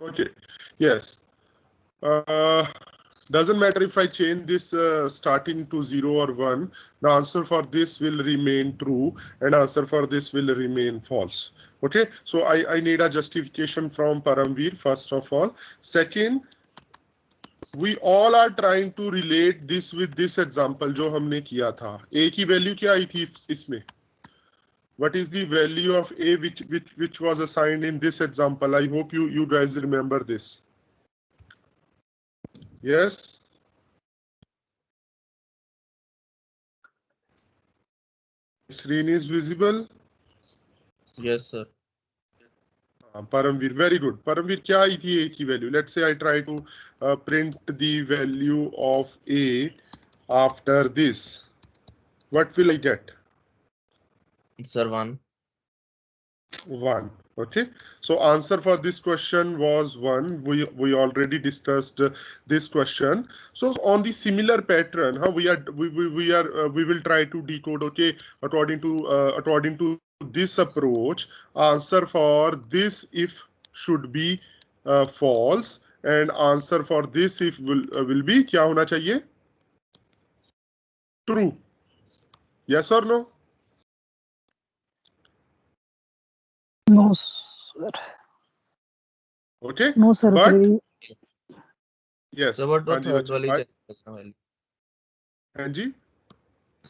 Okay. Yes. Doesn't matter if I change this starting to 0 or 1, the answer for this will remain true and answer for this will remain false. Okay, so I need a justification from Paramveer first of all. Second, we all are trying to relate this with this example जो हमने किया था. A की value क्या आई थी इसमें? What is the value of A which was assigned in this example? I hope you guys remember this. Yes. Screen is visible. Yes, sir. Paramveer, very good. Paramveer, क्या आई थी A की value? Let's say I try to print the value of A after this. What will I get? Sir, 1. 1. Okay, so answer for this question was 1. We already discussed this question. So on the similar pattern, we will try to decode. Okay, according to this approach, answer for this if should be false and answer for this if will be क्या होना चाहिए? True. Yes or no? No, sir. Okay. No, sir. But Very... yes. Sir, but हाँ तो जी third बच्चे. वाली check करना वाली. हाँ जी.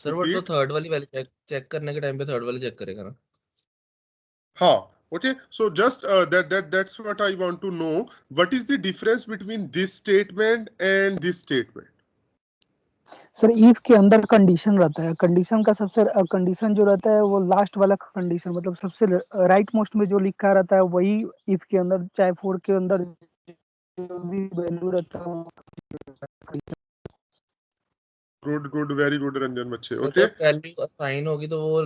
सर बट तो Repeat. थर्ड वाली वैल्यू चेक करने के टाइम पे थर्ड वाली चेक करेगा ना. हाँ. Okay, so just that's what I want to know. What is the difference between this statement and this statement? Sir if के अंदर कंडीशन रहता है. कंडीशन का सबसे कंडीशन जो रहता है वो लास्ट वाला कंडीशन, मतलब सबसे राइट मोस्ट में जो लिखा रहता है वही इफ के अंदर, चाहे फोर के अंदर जो भी वैल्यू रहता है. Good, very good, Ranjan बच्चे. Sir Okay. जब वैल्यू असाइन होगी तो वो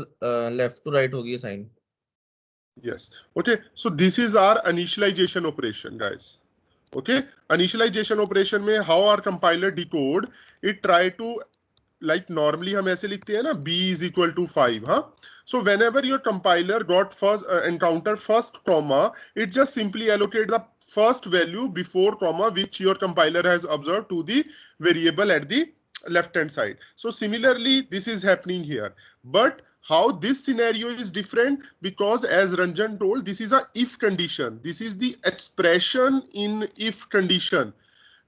लेफ्ट टू राइट होगी assign. Yes. Okay. So this is our initialization operation, guys. Okay. Initialization operation में how our compiler decode it try to like normally हम ऐसे लिखते हैं ना b is equal to 5. हाँ. So whenever your compiler got first encounter first comma, it just simply allocate the first value before comma which your compiler has observed to the variable at the left hand side. So similarly this is happening here, but how this scenario is different, because as Ranjan told, this is a if condition. This is the expression in if condition.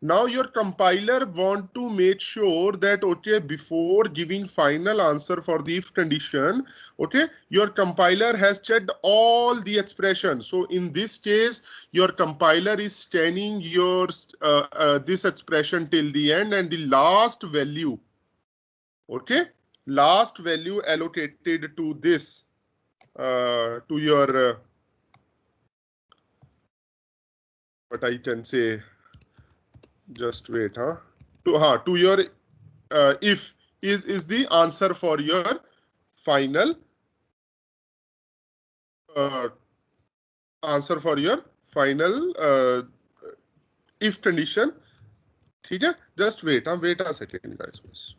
Now your compiler want to make sure that okay, before giving final answer for the if condition, okay, your compiler has checked all the expressions. So in this case, your compiler is scanning your this expression till the end, and the last value, okay, last value allocated to this to your what I can say, just wait, to your if is the answer for your final answer for your final if condition. ठीक है, just wait a second guys.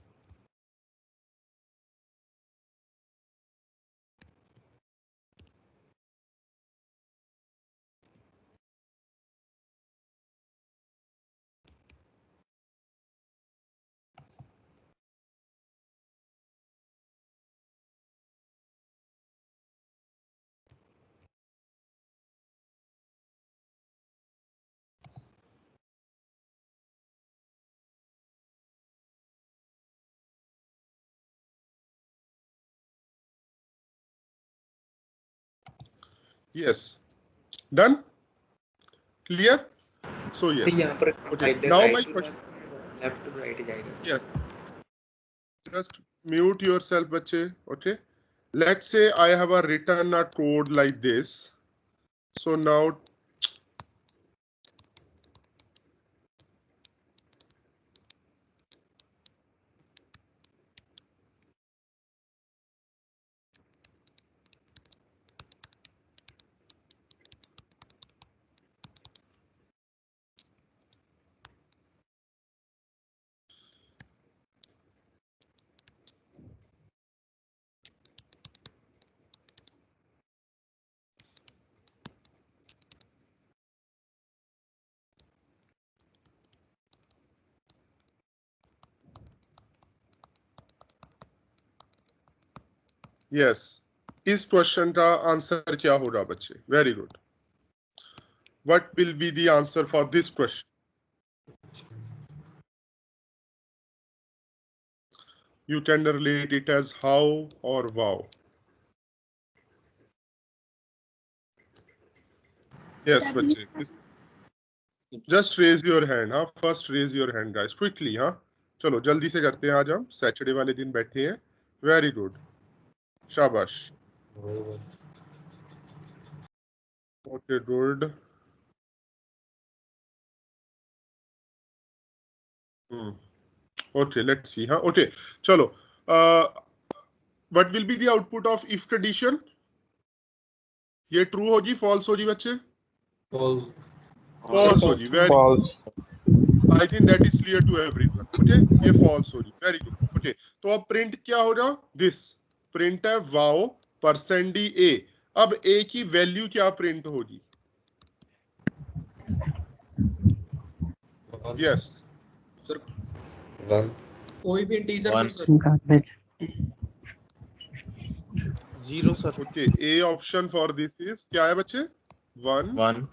Yes, done, clear. So yes, okay, now my question, left to right जाएगा. yes, just mute yourself बच्चे. Okay, let's say I have a written a code like this. So now yes, इस question का answer क्या होगा बच्चे? Very good. What will be the answer for this question? You can relate it as how or wow. Yes, बच्चे. Just raise your hand. हाँ, first raise your hand, guys. Quickly, हाँ. चलो जल्दी से करते हैं, आज हम सैटरडे वाले दिन बैठे हैं. वेरी गुड, शाबाश. Okay, good. Okay, let's see. हाँ, ओके, चलो. What will be the output of if condition? ये ट्रू होगी, फॉल्स होगी बच्चे? फॉल्स होगी. Very, I think that is clear to everyone. Okay, ये फॉल्स होगी. Very good. ओके, तो अब प्रिंट क्या होगा? दिस प्रिंट है वाओ %d a. अब a की वैल्यू क्या प्रिंट होगी? यस सर 1 कोई भी integer One. Sir. 0 sir. Okay, A option for this is क्या है बच्चे? 1. 1.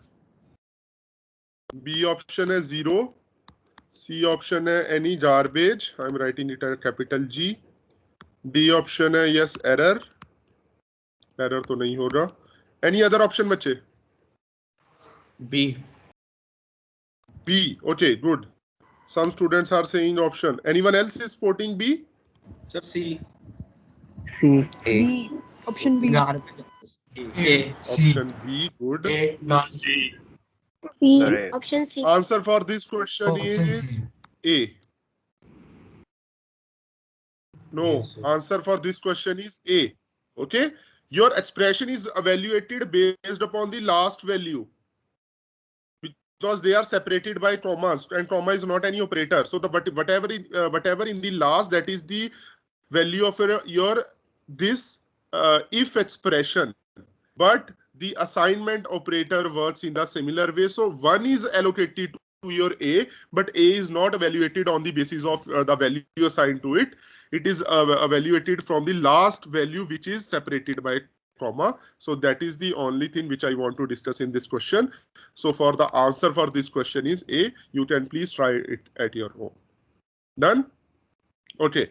बी ऑप्शन है 0. सी ऑप्शन है any garbage, I am writing it capital G. D option है यस एरर. एरर तो नहीं होगा. एनी अदर ऑप्शन बच्चे? B. B. Okay, good. Some students are saying option. Anyone else is supporting B? Sir C. C. A. Option B. A. Option B. Good. C. Option C. Answer for this question is A. No, answer for this question is A. Okay, your expression is evaluated based upon the last value because they are separated by commas, and comma is not any operator. So the whatever in the last, that is the value of your this if expression. But the assignment operator works in the similar way. So 1 is allocated to your A, but A is not evaluated on the basis of the value assigned to it. It is evaluated from the last value, which is separated by comma. So that is the only thing which I want to discuss in this question. So for the answer for this question is A. You can please try it at your home. Done? Okay.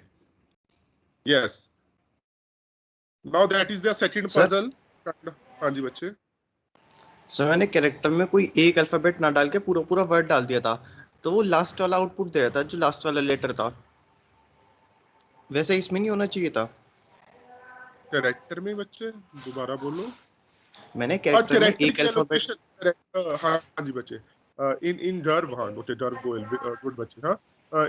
Yes. Now that is the second Sir? puzzle. हाँ जी बच्चे. Sir मैंने character में कोई एक alphabet ना डाल के पूरा पूरा वर्ड डाल दिया था, तो वो लास्ट वाला आउटपुट दे रहा था जो लास्ट वाला लेटर था. वैसे इसमें नहीं होना चाहिए था. कैरेक्टर में बच्चे दोबारा बोलो. मैंने कैरेक्टर में एक अल्फाबेट. हाँ जी बच्चे. in Garv, हाँ, okay, Garv good बच्चे. हाँ,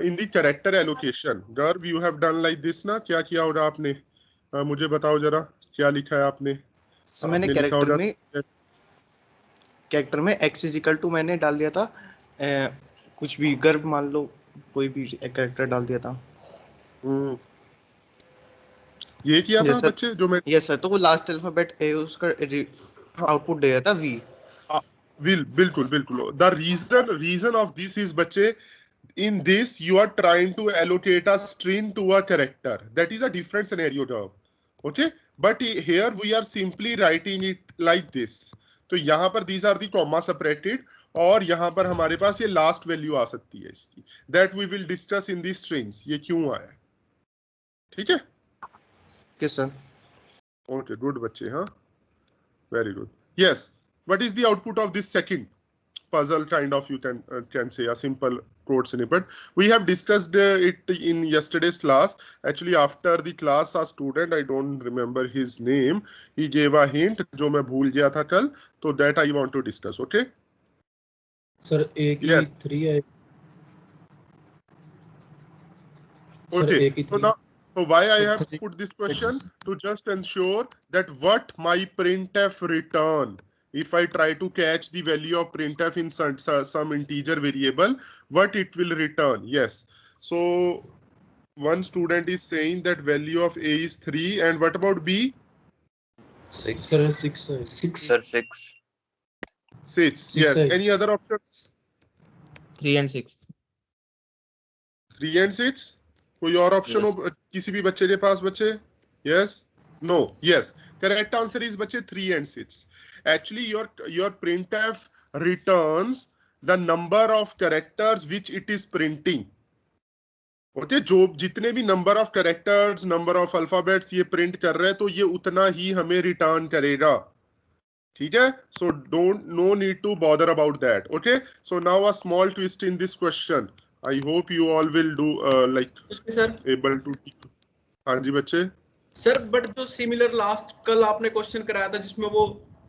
in the character allocation, Garv, you have done like this ना? क्या किया होगा आपने? मुझे बताओ जरा, क्या लिखा है आपने? सर मैंने कैरेक्टर में x इज इक्वल टू मैंने डाल दिया था कुछ भी गर्व मान लो, कोई भी कैरेक्टर डाल दिया था. ये किया था सर. बच्चे जो मैं. यस सर, तो वो लास्ट अल्फाबेट ए उसका आउटपुट दे रहा था v. बिल्कुल बिल्कुल. The reason of this is बच्चे, in this you are trying to allocate a string to a character. That is a different scenario job. Okay, but here we are simply writing it like this. तो यहाँ पर these are the comma separated, और यहाँ पर हमारे पास ये last value आ सकती है इसकी. That we will discuss in the strings. ये क्यों आया? ठीक है. Yes sir. Okay, good बच्चे. हाँ, very good. Yes. What is the output of this second puzzle? Kind of, you can say a simple code snippet. We have discussed it in yesterday's class. Actually, after the class, a student, I don't remember his name, he gave a hint जो मैं भूल गया था कल. तो that I want to discuss. Okay. Sir A की Yes. 3 है. Okay. A की So 3. now, so why I have put this question? To just ensure that what my printf return, if I try to catch the value of printf in some integer variable, what it will return. Yes. So one student is saying that value of A is 3, and what about B? 6. Sir 6 है. 6. Sir 6. 6. Yes. है. Any other options? 3 and 6. 3 and 6. कोई और option हो किसी भी बच्चे के पास बच्चे? Yes. No, yes. Correct answer is बच्चे 3 and 6. Actually, your printf returns the number of characters which it is printing. Okay जो जितने भी number of characters, number of alphabets ये प्रिंट कर रहे हैं तो ये उतना ही हमें रिटर्न करेगा. ठीक है. So don't no need to bother about that. Okay. So now a small twist in this question. I hope you all will do like sir able to. हाँ जी बच्चे. सर बट जो सिमिलर लास्ट कल आपने question कराया था जिसमें वो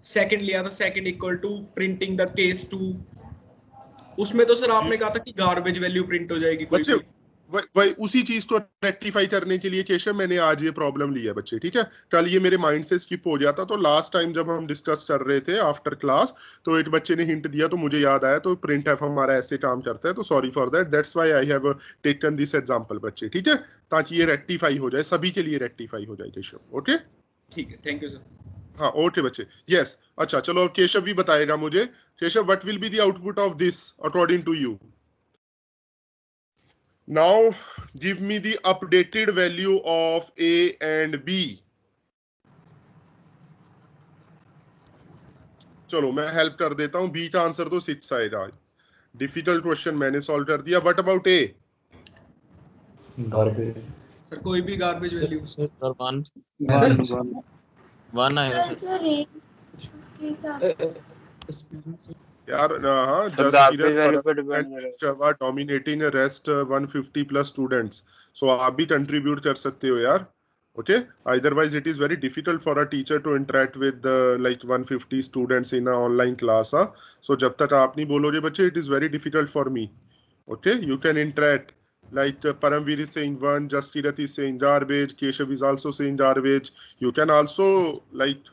सेकंड लिया था, second equal to printing the case 2, उसमें तो सर आपने कहा था कि गार्बेज वैल्यू प्रिंट हो जाएगी कोई बच्चे भी. वही उसी चीज को रेक्टिफाई करने के लिए केशव मैंने आज ये प्रॉब्लम ली है बच्चे. ठीक है. कल ये मेरे माइंड से स्किप हो गया था. तो लास्ट टाइम जब हम डिस्कस कर रहे थे आफ्टर क्लास तो एक बच्चे ने हिंट दिया तो मुझे याद आया. तो प्रिंट एफ हमारा ऐसे काम करता है. तो sorry for that. That's why I have taken this example बच्चे. ठीक है. ताकि ये रेक्टिफाई हो जाए, सभी के लिए रेक्टिफाई हो जाए केशव. ओके. ठीक है, थैंक यू सर. हाँ ओके बच्चे. यस. अच्छा चलो अब केशव भी बताएगा मुझे. Keshav, what will be the output of this according to you? Now give me the updated value of A and B. चलो मैं हेल्प कर देता हूं. B का आंसर तो 6 आएगा. डिफिकल्ट क्वेश्चन मैंने सॉल्व कर दिया. What about A? Garbage. Sir कोई भी गार्बेज वैल्यू. सर 1 आएगा. सर जो रेंज उसके हिसाब से यार हाँ, just dominating rest 150 plus students. So आप भी कंट्रीब्यूट कर सकते हो यार. Okay. Otherwise it is very difficult for a teacher to interact with like 150 students in a online class. So जब तक आप नहीं बोलोगे बच्चे, it is very difficult for me. Okay. You can interact. Like Paramveer is saying 1, Jaskirat is saying garbage, Keshav is also saying garbage. You can also like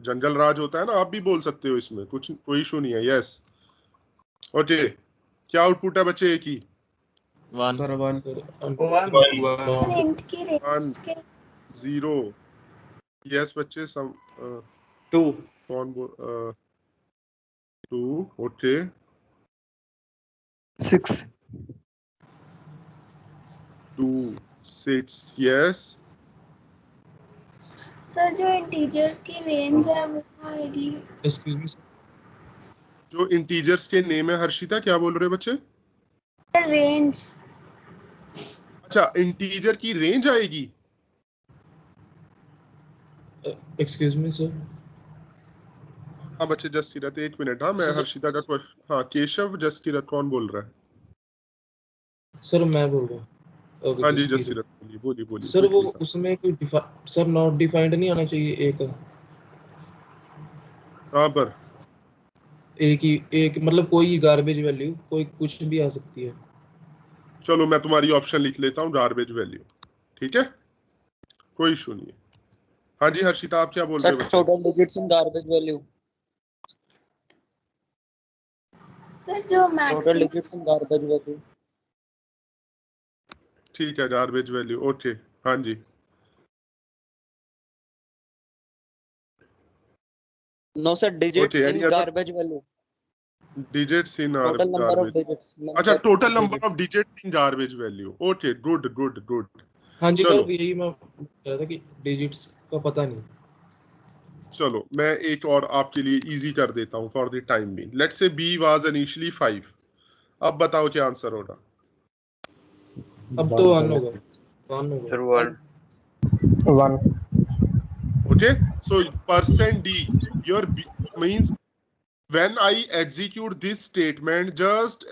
जंगल राज होता है ना, आप भी बोल सकते हो. इसमें कुछ कोई इशू नहीं है. यस. ओके. क्या आउटपुट है बच्चे? एक ही 1 रेंट की रेंज के 0. यस बच्चे. सम 2. कौन बोल 2. ओके. 6. 2 6. यस. सर जो इंटीजर्स की रेंज है वो आएगी. Excuse me sir. जो इंटीजर्स के नेम है हर्षिता, क्या बोल रहे हो बच्चे? रेंज. अच्छा, इंटीजर की रेंज आएगी. Excuse me sir. हाँ बच्चे जसकिरत एक मिनट. हाँ मैं हर्षिता का क्वेश्चन. हाँ केशव, जसकिरत कौन बोल रहा है? सर मैं बोल रहा हूँ. हाँ जी जसकिरत बोलिए. सर वो उसमें कोई सर नॉट डिफाइंड नहीं आना चाहिए. एक कहाँ पर? एक मतलब कोई गार्बेज वैल्यू कोई कुछ भी आ सकती है. चलो मैं तुम्हारी ऑप्शन लिख लेता हूँ, गार्बेज वैल्यू. ठीक है, कोई इशू नहीं है. हाँ जी हर्षिता, आप क्या बोल रहे हो? Total digits in garbage value. Sir जो total digits in garbage value. ठीक है, गार्बेज वैल्यू. ओके. हाँ जी. No sir, digits in garbage value. Digits in total number of digits. अच्छा, total number of digits in garbage value. Okay, good. हाँ जी sir, यही मैं कह रहा था कि डिजिट्स का पता नहीं. चलो मैं एक और आपके लिए इजी कर देता हूँ for the time being. Let's say b was initially 5. अब बताओ क्या आंसर होगा? अब तो 1 होगा. 1 होगा. 1. Okay, so %d, your b means when I execute this statement, just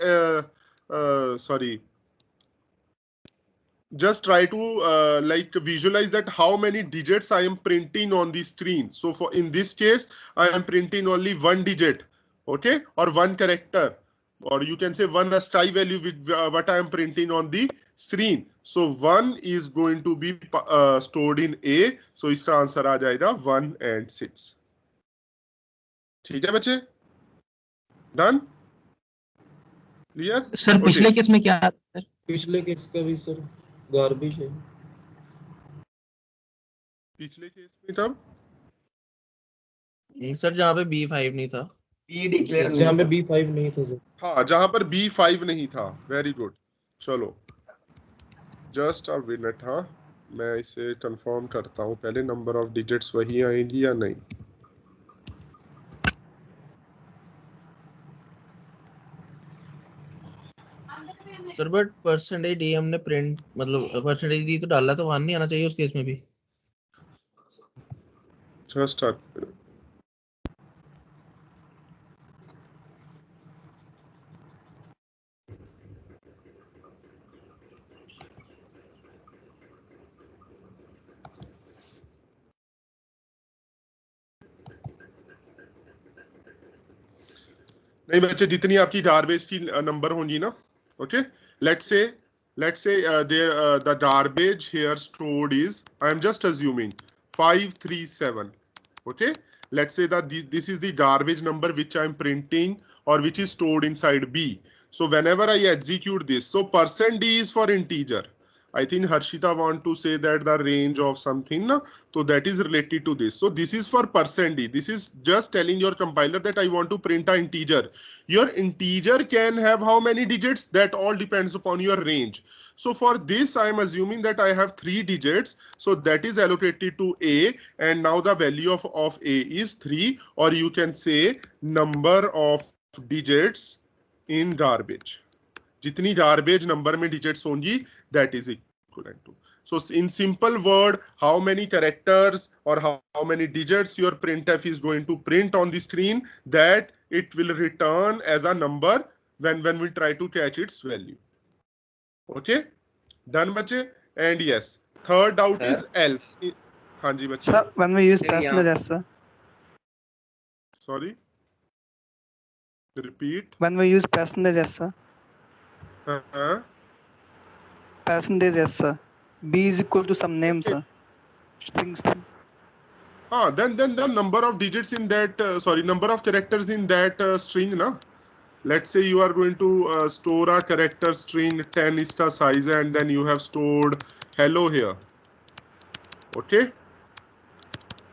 just try to like visualize that how many digits I am printing on the screen. So for in this case, I am printing only 1 digit, okay, or 1 character, or you can say 1 ASCII value with what I am printing on the screen. So 1 is going to be stored in A. So इसका answer आ जाएगा 1 and 6. ठीक है बच्चे? Done? Clear? Sir पिछले case में क्या आता है? पिछले केस का भी सर गार्बेज है. पिछले केस में तब सर जहाँ पे B5 नहीं था. जहाँ पे B5 नहीं था सर. हाँ, जहां पर B5 नहीं था. Very good. चलो जस्ट अ मिनट. हाँ मैं इसे कंफर्म करता हूँ पहले, नंबर ऑफ डिजिट्स वही आएंगी या नहीं। सर बट परसेंटेज डी हमने प्रिंट मतलब परसेंटेज डी तो डाला, तो 1 नहीं आना चाहिए उस केस में भी। जस्ट नहीं बच्चे, जितनी आपकी गार्बेज की नंबर होंगी ना, okay, let's say there the garbage here stored is, I am just assuming 537, okay, let's say that this is the garbage number which I'm printing or which is stored inside B. So whenever I execute this, so percent %d is for integer. I think Harshita want to say that the range of something, na? So that is related to this. So this is for percent %d. This is just telling your compiler that I want to print an integer. Your integer can have how many digits? That all depends upon your range. So for this, I am assuming that I have 3 digits. So that is allocated to A. And now the value of A is 3. Or you can say number of digits in garbage. जितनी garbage number में digits होंगी, that is equivalent to. So in simple word, how many characters or how many digits your printf is going to print on the screen, that it will return as a number when we try to catch its value. Okay, done बच्चे? And yes, third doubt is else. हाँ जी बच्चे. Sir, when we use percentage s, sir. Sorry. Repeat. When we use percentage s, sir. Percentage s, sir. B is equal to some name, sir. Strings. Then the number of digits in that, number of characters in that string, na? Let's say you are going to store a character string 10 is the size, and then you have stored hello here. Okay.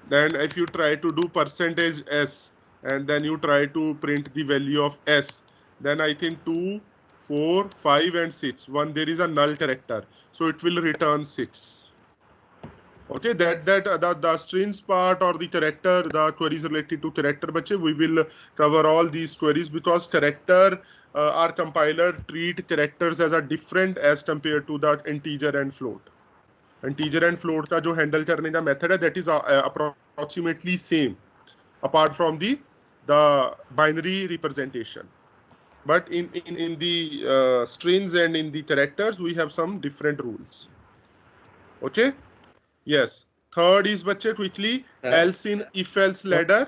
Then if you try to do percentage s, and then you try to print the value of s, then I think 2, 4, 5, and 6. One, there is a null character, so it will return 6. Okay, the strings part or the character, the queries related to character, bache, we will cover all these queries, because character, our compiler treat characters as a different as compared to the integer and float. Integer and float का जो handle करने का method है, that is approximately same, apart from the binary representation. But in the strings and in the characters, we have some different rules. Okay. Yes. Third is बच्चे quickly, else in if else ladder.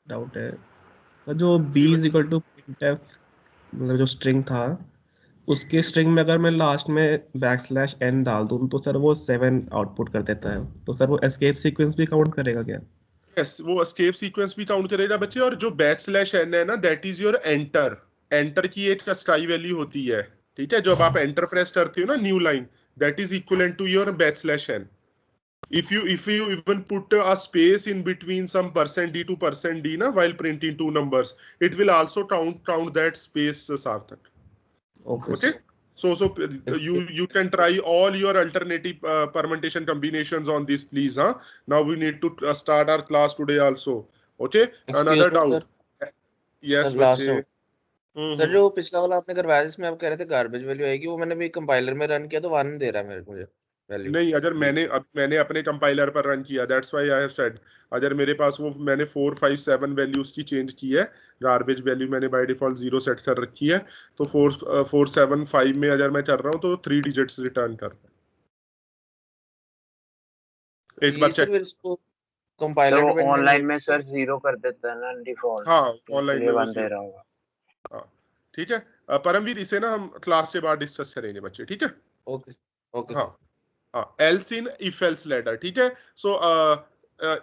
Doubt है sir, जो b is equal to printf मतलब जो string था, उसके string में अगर मैं लास्ट में \n डाल दूं तो सर वो 7 आउटपुट कर देता है, तो सर वो एस्केप सीक्वेंस भी काउंट करेगा क्या? Yes, वो escape sequence भी काउंट करेगा बच्चे, और जो \n है ना, that is your enter. Enter की एक स्काई वैल्यू होती है, ठीक है, जब आप enter प्रेस करते हो ना, new line, that is equivalent to your \n. If you even put a space in between some %d to %d na, while printing two numbers, it will also count that space, Sarthak. Okay. So you can try all your alternative permutation combinations on this, please. Now we need to start our class today also. Okay. Another doubt. Yes, बच्चे. Sir जो पिछला वाला आपने करवाया जिसमें आप कह रहे थे गार्बेज वैल्यू आएगी, वो मैंने भी कंपाइलर में रन किया तो 1 दे रहा है मुझे वैल्यू। नहीं, अगर मैंने अपने कंपाइलर पर रन किया, that's why I have said, अगर मेरे पास वो मैंने 457 वैल्यू उसकी चेंज की है, गार्बेज वैल्यू मैंने बाय डिफॉल्ट 0 सेट कर रखी है, तो 475 में अगर मैं कर रहा हूं तो 3 डिजिट्स रिटर्न कर रहा हूं। एक बार चेक इसको कंपाइलर तो ऑनलाइन में सर 0 कर देता है ना डिफॉल्ट। हाँ, ऑनलाइन में वो दे रहा होगा। हाँ, ठीक है। परमवीर, इसे ना हम क्लास के बाद डिस्कस करेंगे बच्चे, ठीक है? ओके हाँ, else in if else ladder, ठीक है? So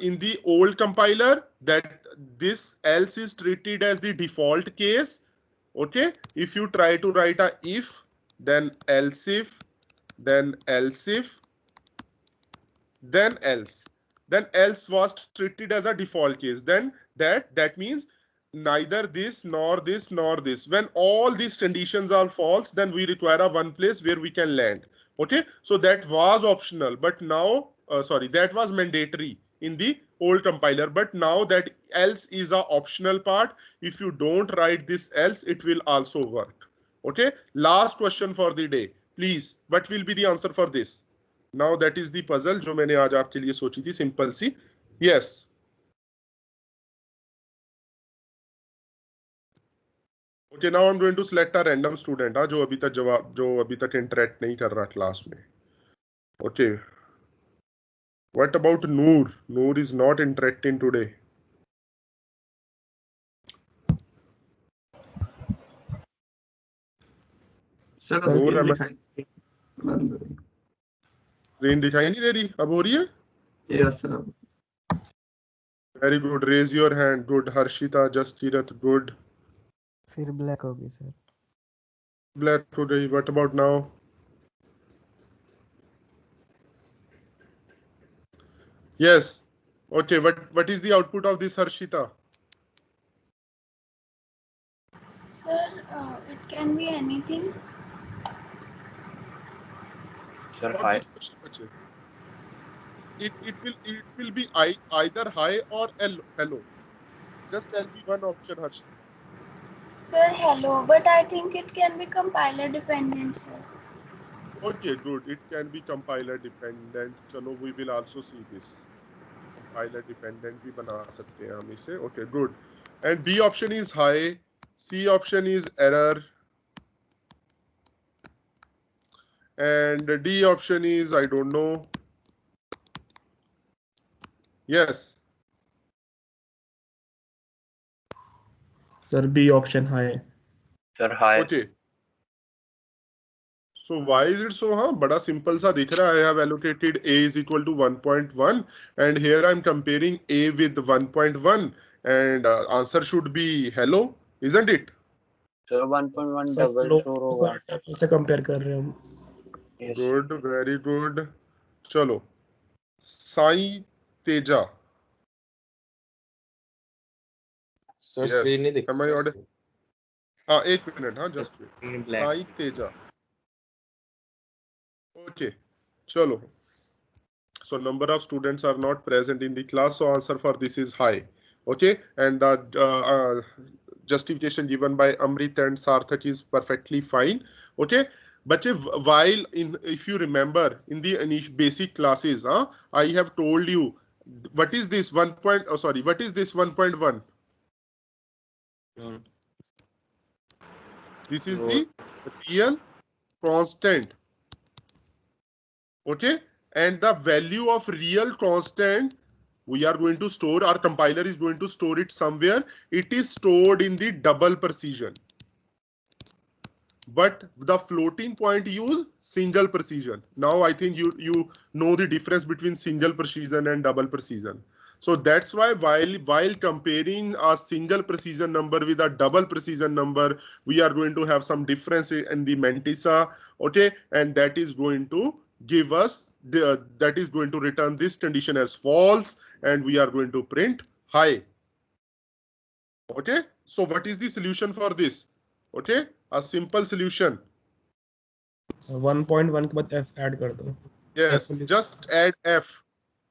in the old compiler, that this else is treated as the default case. Okay, if you try to write a if, then else if, then else if, then else was treated as a default case. Then that means neither this nor this nor this. When all these conditions are false, then we require a one place where we can land. Okay, so that was optional, but now, sorry, that was mandatory in the old compiler, but now that else is a optional part. If you don't write this else, it will also work. Okay, last question for the day, please. What will be the answer for this? Now that is the puzzle जो मैंने आज आपके लिए सोची थी, simple C. Yes. Okay, now I'm going to select a random student, जो अभी तक interact नहीं कर रहा क्लास में. Okay. What about Noor? Noor is not interacting today. Sir Noor, screen am I- दिखाई बंद हो स्क्रीन दिखाई नहीं दे रही? अब हो रही है? रही yes sir Very good. Raise your hand. Good. Harshita, Jastirat, good. फिर ब्लैक हो गई सर. Black हो गई. What about now? Yes. Okay. What is the output of this, Harshita? Sir, it can be anything. Sir, Not hi. this question, बच्चे. It will be either hi or hello. Just tell me one option, Harshita. Sir, hello, but I think it can be compiler dependent, sir. Okay, good. It can be compiler dependent. चलो, we will also see this. Compiler dependent भी बना सकते हैं हम इसे. Okay, good. And B option is high. C option is error. And D option is I don't know. Yes. Sir B option हाई. Sir, hi. Okay. So why is it so? बड़ा simple सा दिख रहा है. I have allocated A is equal to 1.1 and here I'm comparing A with 1.1 and answer should be hello, isn't it? Sir, 1.1 sir double flow sure होगा. से compare कर रहे हैं हम. Yes. Good, very good. चलो. Sai Teja. Sir Yes. Screen नहीं दिख Am I audible? हाँ, एक मिनट. हाँ, just wait. Screen black. Sai Teja. Okay, chalo. So number of students are not present in the class, so answer for this is high. Okay, and the justification given by Amrit and Sarthak is perfectly fine. Okay, but while if you remember in the basic classes, I have told you what is this 1. What is this 1.1? This is the real constant. Okay, and the value of real constant we are going to store, our compiler is going to store it somewhere. It is stored in the double precision, but the floating point use single precision. Now I think you know the difference between single precision and double precision. So that's why while comparing a single precision number with a double precision number, we are going to have some difference in the mantissa. Okay, and that is going to give us that is going to return this condition as false, and we are going to print high. Okay, so what is the solution for this? Okay, a simple solution. 1.1 के बाद f add कर दो. Yes, just add f.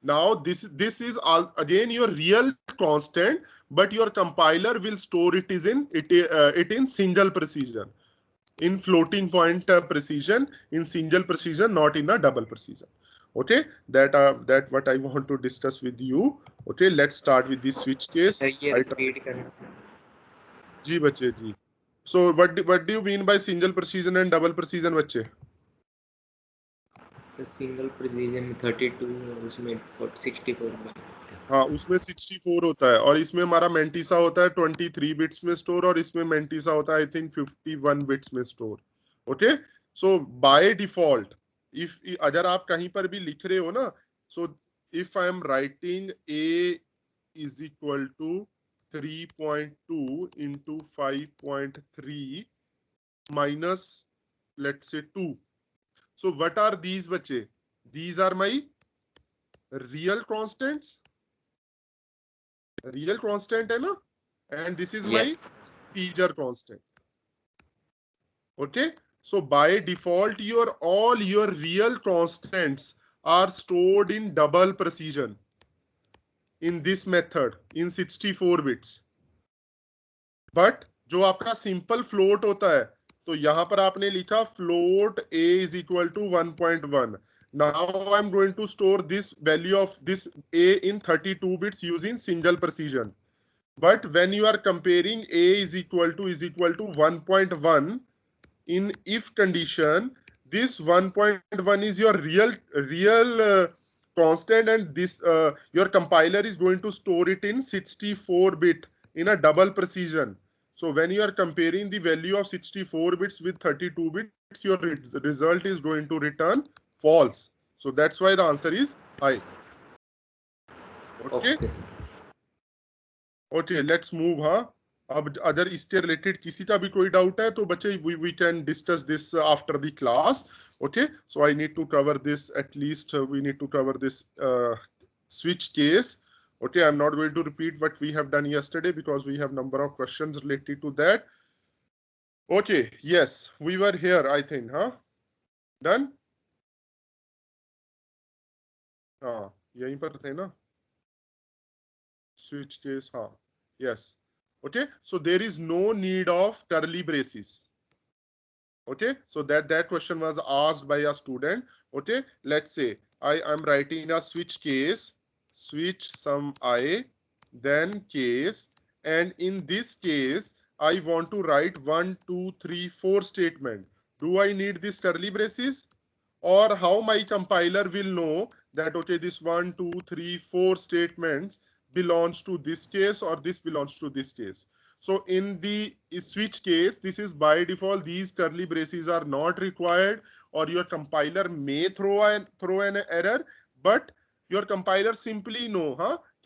Now this is all again your real constant, but your compiler will store it in single precision, in floating point precision, in single precision, not in a double precision. Okay, that what I want to discuss with you. Okay, let's start with the switch case. जी बच्चे जी. So what do you mean by single precision and double precision बच्चे? Sir single precision में 32 और उसमें 64 में. हाँ, उसमें 64 होता है और इसमें हमारा मेंटिसा होता है 23 बिट्स में स्टोर और इसमें मेंटिसा होता है आई थिंक 51 बिट्स में store. Okay, so by default if अगर आप कहीं पर भी लिख रहे हो ना, so if I am writing a is equal to 3.2 into 5.3 minus let's say 2. So what are these बच्चे? These are my real constants. Real constant है ना, and this is my integer constant. Okay, So by default, all your real constants are stored in double precision in this method in 64 bits. But जो आपका simple float होता है, तो यहाँ पर आपने लिखा float a is equal to 1.1. Now I'm going to store this value of this a in 32 bits using single precision. But when you are comparing a is equal to 1.1 in if condition, this 1.1 is your real constant, and this your compiler is going to store it in 64 bit in a double precision. So when you are comparing the value of 64 bits with 32 bits, your result is going to return false. So that's why the answer is I. Okay. Okay, let's move. हाँ, अब अगर इसके related किसी का भी कोई doubt है तो बच्चे we can discuss this after the class. Okay, so I need to cover this, at least we need to cover this switch case. Okay, I'm not going to repeat what we have done yesterday because we have number of questions related to that. Okay, yes, we were here, I think, huh? Done? हाँ, यहीं पर थे ना? Switch case, हाँ, yes. Okay, so there is no need of curly braces. Okay, so that question was asked by a student. Okay, let's say I am writing a switch case, switch sum I, then case, and in this case I want to write 1, 2, 3, 4 statement. Do I need these curly braces? Or how my compiler will know that okay, this 1, 2, 3, 4 statements belongs to this case or this belongs to this case? So in the switch case, this is by default, these curly braces are not required, or your compiler may throw an error, but your compiler simply know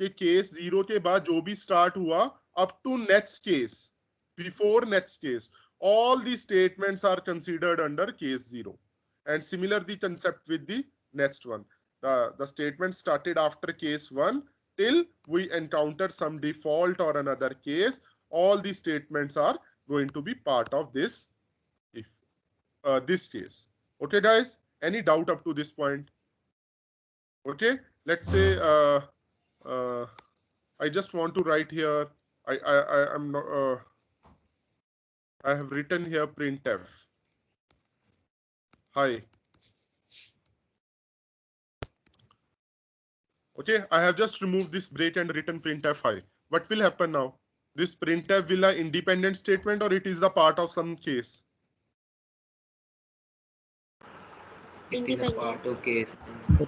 कि case 0 के बाद जो भी start हुआ up to next case, before next case, all these statements are considered under case 0. And similar the concept with the next one. The statement started after case 1 till we encounter some default or another case. All these statements are going to be part of this this case. Okay, guys, any doubt up to this point? Okay, let's say I just want to write here. I'm not. I have written here printf. Hi. Okay, I have just removed this break and written printf hi. What will happen now? This printf will an independent statement, or it is the part of some case? Independent. Part of case.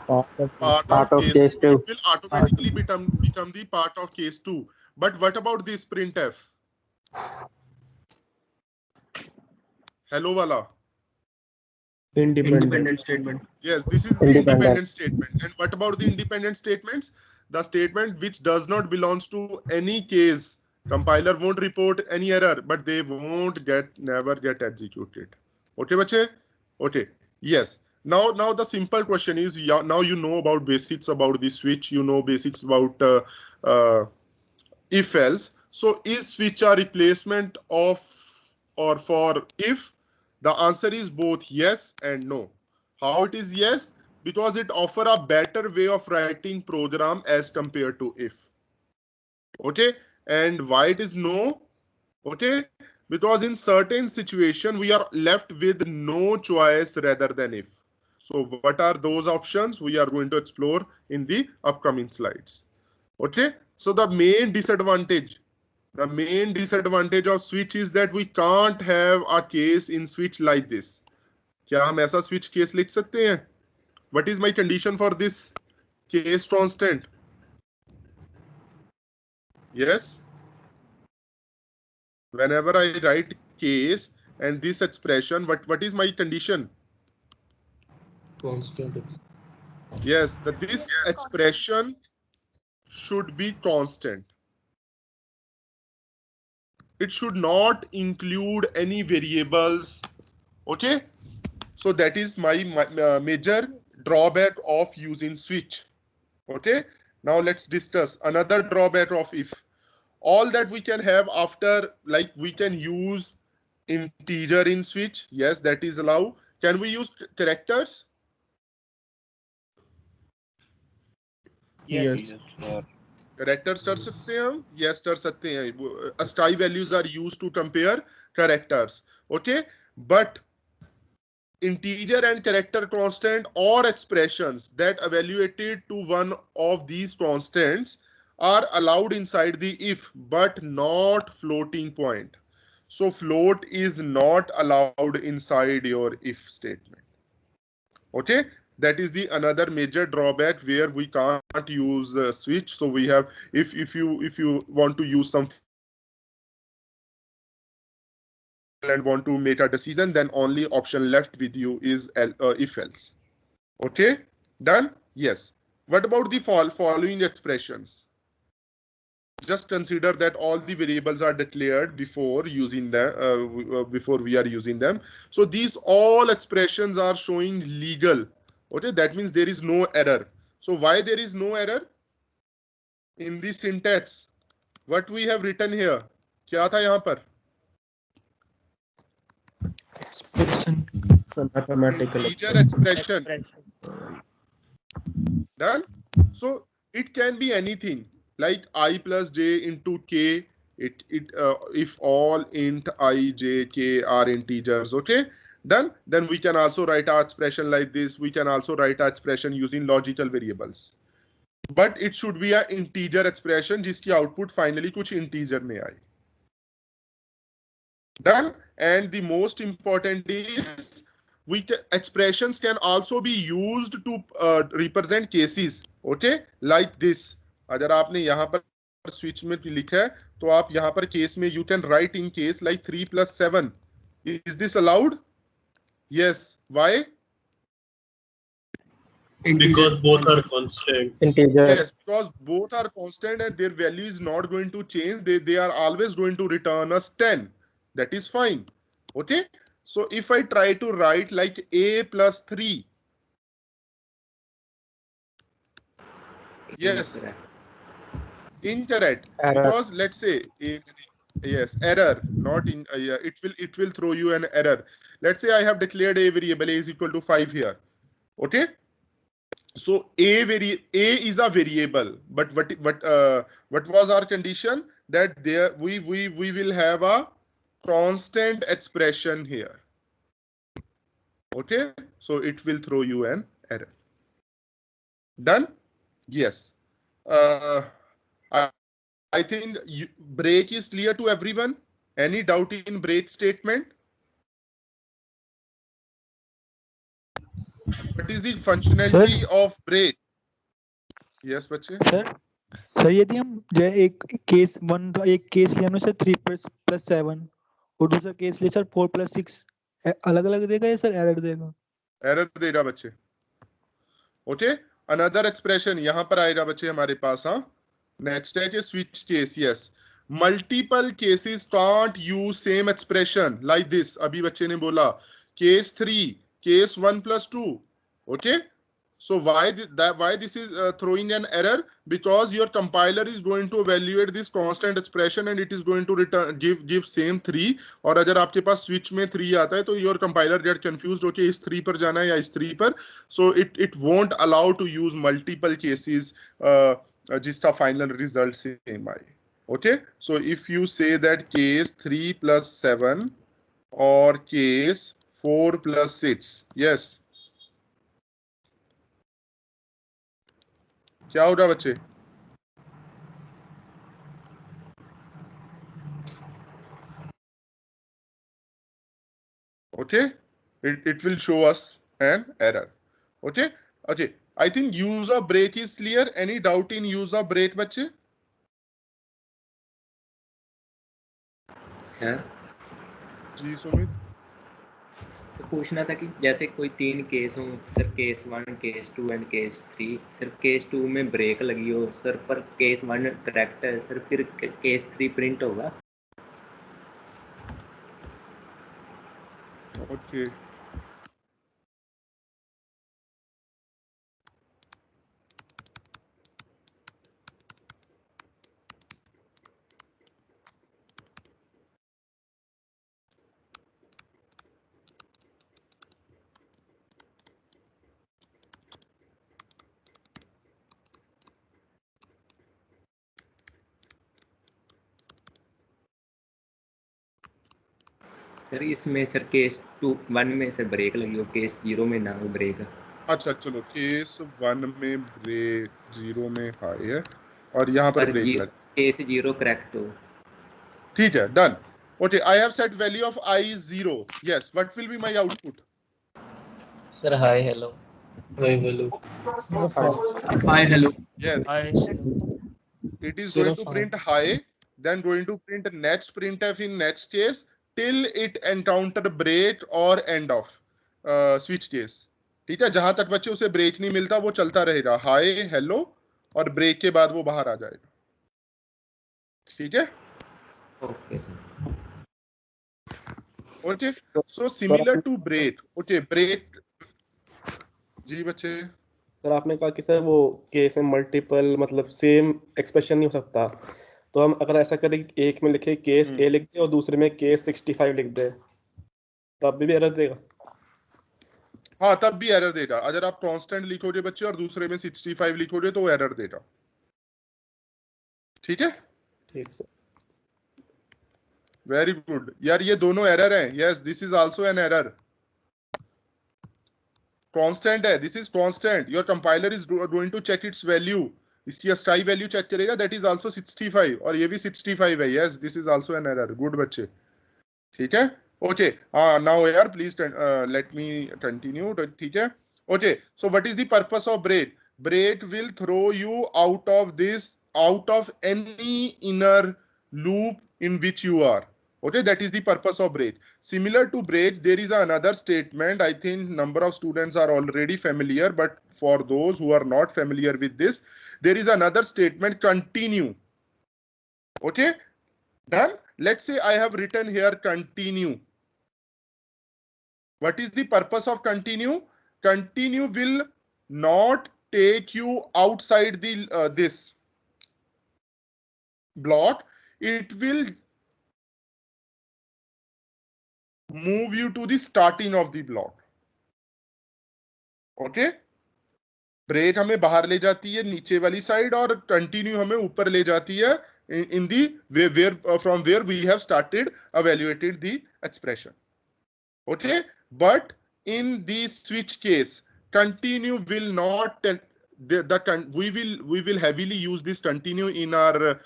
Part of case 2. It will automatically become the part of case 2. But what about this printf? Hello, Wala. Independent statement. Yes, this is the independent statement. And what about the independent statements? The statement which does not belongs to any case. Compiler won't report any error, but they won't never get executed. Okay, bache? Okay. Yes. Now the simple question is, now you know about basics about the switch. You know basics about if else. So is switch a replacement of or for if? The answer is both yes and no. How it is yes? Because it offers a better way of writing program as compared to if. Okay, and why it is no? Okay, because in certain situation we are left with no choice rather than if. So what are those options? We are going to explore in the upcoming slides. Okay, so the main disadvantage of switch is that we can't have a case in switch like this. क्या हम ऐसा switch case लिख सकते हैं? What is my condition for this case constant? Yes. Whenever I write case and this expression, what is my condition? Constant. Yes, that this expression should be constant. It should not include any variables. Okay, so that is my major drawback of using switch. Okay, now let's discuss another drawback of if. All that we can have after, like we can use integer in switch, yes, that is allowed. Can we use characters? Yes. Yes, sir. Characters कर सकते हैं हम? Yes, कर सकते हैं. ASCII values are used to compare characters. Okay, but integer and character constant or expressions that evaluated to one of these constants are allowed inside the if, but not floating point. So float is not allowed inside your if statement. Okay, that is the another major drawback where we can't use switch. So we have, if you want to use some and want to make a decision, then only option left with you is if else. Okay, done? Yes. What about the following expressions? Just consider that all the variables are declared before using them, before we are using them. So these all expressions are showing legal. Okay, that means there is no error. So why there is no error? In the syntax, what we have written here, क्या था यहाँ पर? expression. So mathematical Integer expression. Done? So it can be anything like I plus j into k. If all int I, j, k are integers. Okay, done. Then we can also write our expression like this. We can also write our expression using logical variables. But it should be an integer expression जिसकी output finally कुछ integer में आए. Done. And the most important is expressions can also be used to represent cases. Okay, like this. अगर आपने यहाँ पर switch में लिखा है तो आप यहाँ पर case में you can write in case like 3 plus 7. Is this allowed? Yes. Why? Because both are constant. integer. Yes, because both are constant and their value is not going to change. They are always going to return us 10. That is fine. Okay. So if I try to write like a plus 3. Yes. Incorrect. Error. Because let's say yes, error, not in yeah, it will throw you an error. Let's say I have declared a variable a is equal to 5 here. Okay. So a is a variable, but what was our condition? That there we will have a constant expression here. Okay, so it will throw you an error. Done? Yes. I think break is clear to everyone. Any doubt in break statement? What is the functionality of break? Yes, बच्चे. Sir यदि हम जो एक case one एक case लिया हमने sir 3+7 और दूसरा केस लिया सर 4+6 अलग अलग देगा या सर एरर देगा? एरर देगा बच्चे. ओके, अनदर एक्सप्रेशन यहाँ पर आएगा बच्चे हमारे पास. हाँ, नेक्स्ट है switch case. Yes, multiple cases can't use same expression like this. अभी बच्चे ने बोला case 3, case 1+2. Okay, so why this is throwing an error? Because your compiler is going to evaluate this constant expression and it is going to return give same 3. और अगर आपके पास switch में 3 आता है तो your compiler get confused. Okay, इस 3 पर जाना है या इस 3 पर. So it won't allow to use multiple cases जिसका final result same आए. Okay, so if you say that case 3+7 or case 4+6, yes, क्या होगा बच्चे? Okay, it will show us an error. Okay, okay, I think use of break is clear. Any doubt in use of break बच्चे? Sir जी Sumit. Sir पूछना था कि जैसे कोई 3 case हो sir, case 1, case 2 and case 3, sir case 2 में break लगी हो सर पर केस 1 करेक्ट है सर, फिर केस 3 प्रिंट होगा? Okay, सर इसमें सर केस 1 में सर ब्रेक लगी हो, केस 0 में ना हो ब्रेक। अच्छा चलो, केस 1 में ब्रेक, 0 में हाई है और यहाँ पर ब्रेक लग, केस 0 करेक्ट हो। ठीक है, done. Okay, I have set value of I 0. Yes, what will be my output? Sir, hi, hello. Hi, hello. Hi, hello. Yes, Hi. it is going to print high, then going to print next printf in next case till it encounter break or end of switch case. ठीक है, जहां तक बच्चे उसे break नहीं मिलता वो चलता रहेगा, हाई हेलो और ब्रेक के बाद वो बाहर आ जाएगा। ठीक है, okay sir. Okay, so similar to break. Okay, break जी बच्चे। सर आपने कहा कि सर वो केस में मल्टीपल मतलब सेम एक्सप्रेशन नहीं हो सकता, तो हम अगर ऐसा करें कि एक में लिखे केस ए लिख दे और दूसरे में केस 65 लिख दे, तब भी एरर देगा? हाँ, तब भी एरर देगा। अगर आप कांस्टेंट लिखोगे बच्चे और दूसरे में 65 लिखोगे तो एरर देगा। ठीक है, ठीक सर, वेरी गुड यार, ये दोनों एरर हैं। Yes, this is also an error. Constant है, this is constant, your compiler is going to check its value, इसकी स्काई वैल्यू चेक करेगा, दैट इज आल्सो 65 और ये भी 65 है। Yes, this is also an error. Good बच्चे, ठीक है। ओके, नाउ यार प्लीज लेट मी कंटिन्यू। ठीक है, okay, so what is the purpose of break? Break will throw you out of this, out of any inner loop in which you are. Okay, that is the purpose of break. Similar to break, there is another statement. I think number of students are already familiar, but for those who are not familiar with this, there is another statement, continue. Okay, done. Let's say I have written here continue. What is the purpose of continue? Continue will not take you outside the this block, it will move you to the starting of the block. Okay, break हमें बाहर ले जाती है नीचे वाली side और continue हमें ऊपर ले जाती है in the where from where we have started evaluated the expression. Okay, but in the switch case, continue will not we will heavily use this continue in our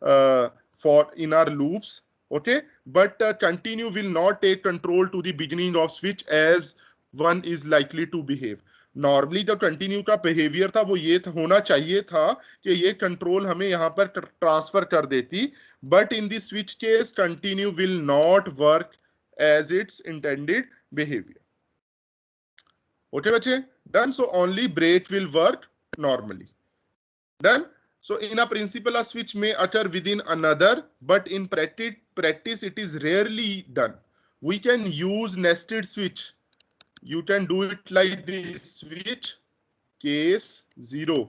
in our loops. Okay, but continue will not take control to the beginning of switch as one is likely to behave. Normally जो continue का behaviour था वो ये होना चाहिए था कि ये कंट्रोल हमें यहाँ पर ट्रांसफर कर देती, but in the switch case continue will not work as its intended behaviour. Okay बच्चे, done. So only break will work normally. Done. So in a principle, a switch may occur within another, but in practice it is rarely done. We can use nested switch. You can do it like this: switch case 0.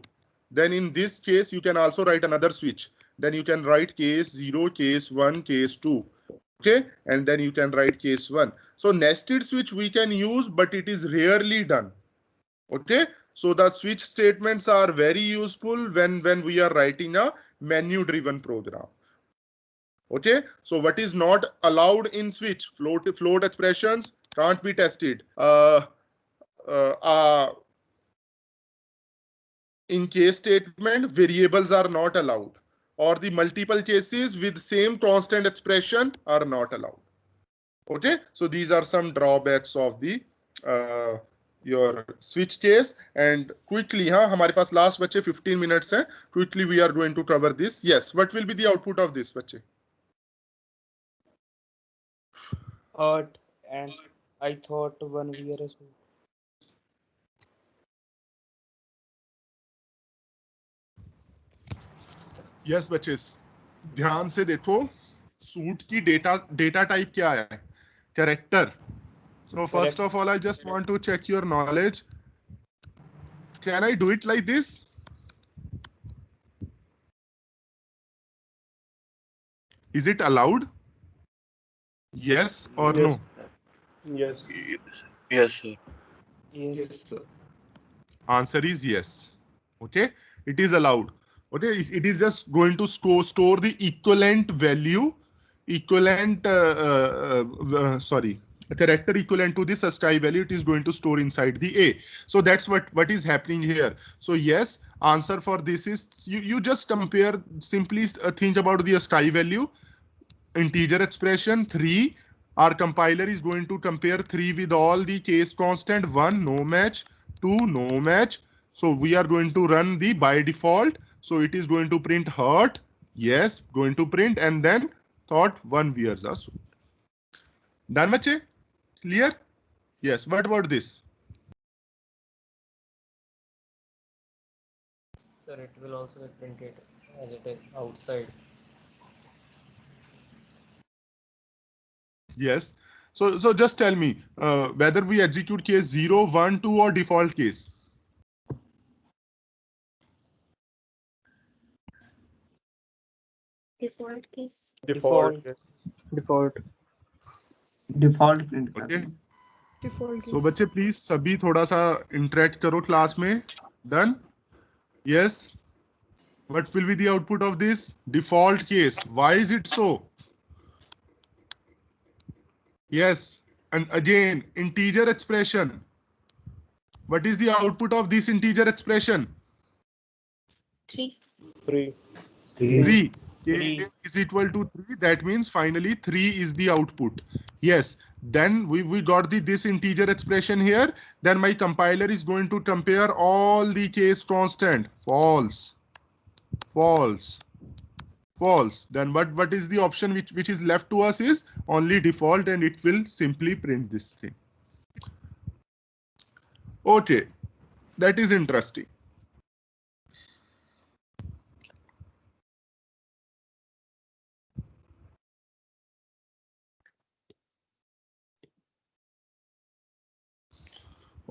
Then in this case you can also write another switch. Then you can write case 0, case 1, case 2. Okay, and then you can write case 1. So nested switch we can use, but it is rarely done. Okay, so the switch statements are very useful when we are writing a menu driven program. Okay, so what is not allowed in switch? Float expressions can't be tested. In case statement, variables are not allowed, or the multiple cases with same constant expression are not allowed. Okay, so these are some drawbacks of the your switch case. And quickly, हमारे पास last बच्चे 15 minutes हैं. Quickly we are going to cover this. Yes, what will be the output of this बच्चे? Odd, and I thought 1 year or so. Yes बच्चे, ध्यान से देखो, suit की data type क्या है? Character. So first of all, I just want to check your knowledge. Can I do it like this? Is it allowed? Yes or yes. no? Yes. Yes, sir. Yes, sir. Answer is yes. Okay, it is allowed. Okay, it is just going to store the equivalent value equivalent, a character equivalent to this ASCII value, it is going to store inside the A. So that's what is happening here. So yes, answer for this is you just compare, simply think about the ASCII value, integer expression 3. Our compiler is going to compare 3 with all the case constant. 1 no match, 2 no match. So we are going to run the by default. So it is going to print hurt. Yes, going to print, and then thought 1 wears a suit. Done, bache? Clear? Yes. What about this? Sir, it will also be printed as it is outside. Yes. So just tell me whether we execute case 0, 1, 2 or default case. Default case. Default. Default default print कर Okay. दो। Default So बच्चे please सभी थोड़ा सा interact करो class में. Done? Yes. What will be the output of this default case? Why is it so? Yes. And again, integer expression. What is the output of this integer expression? 3. 3. 3. Three. K is equal to 3. That means finally 3 is the output. Yes. Then we got this integer expression here. Then my compiler is going to compare all the case constant. False. False. False. Then what is the option which is left to us is only default, and it will simply print this thing. Okay. That is interesting.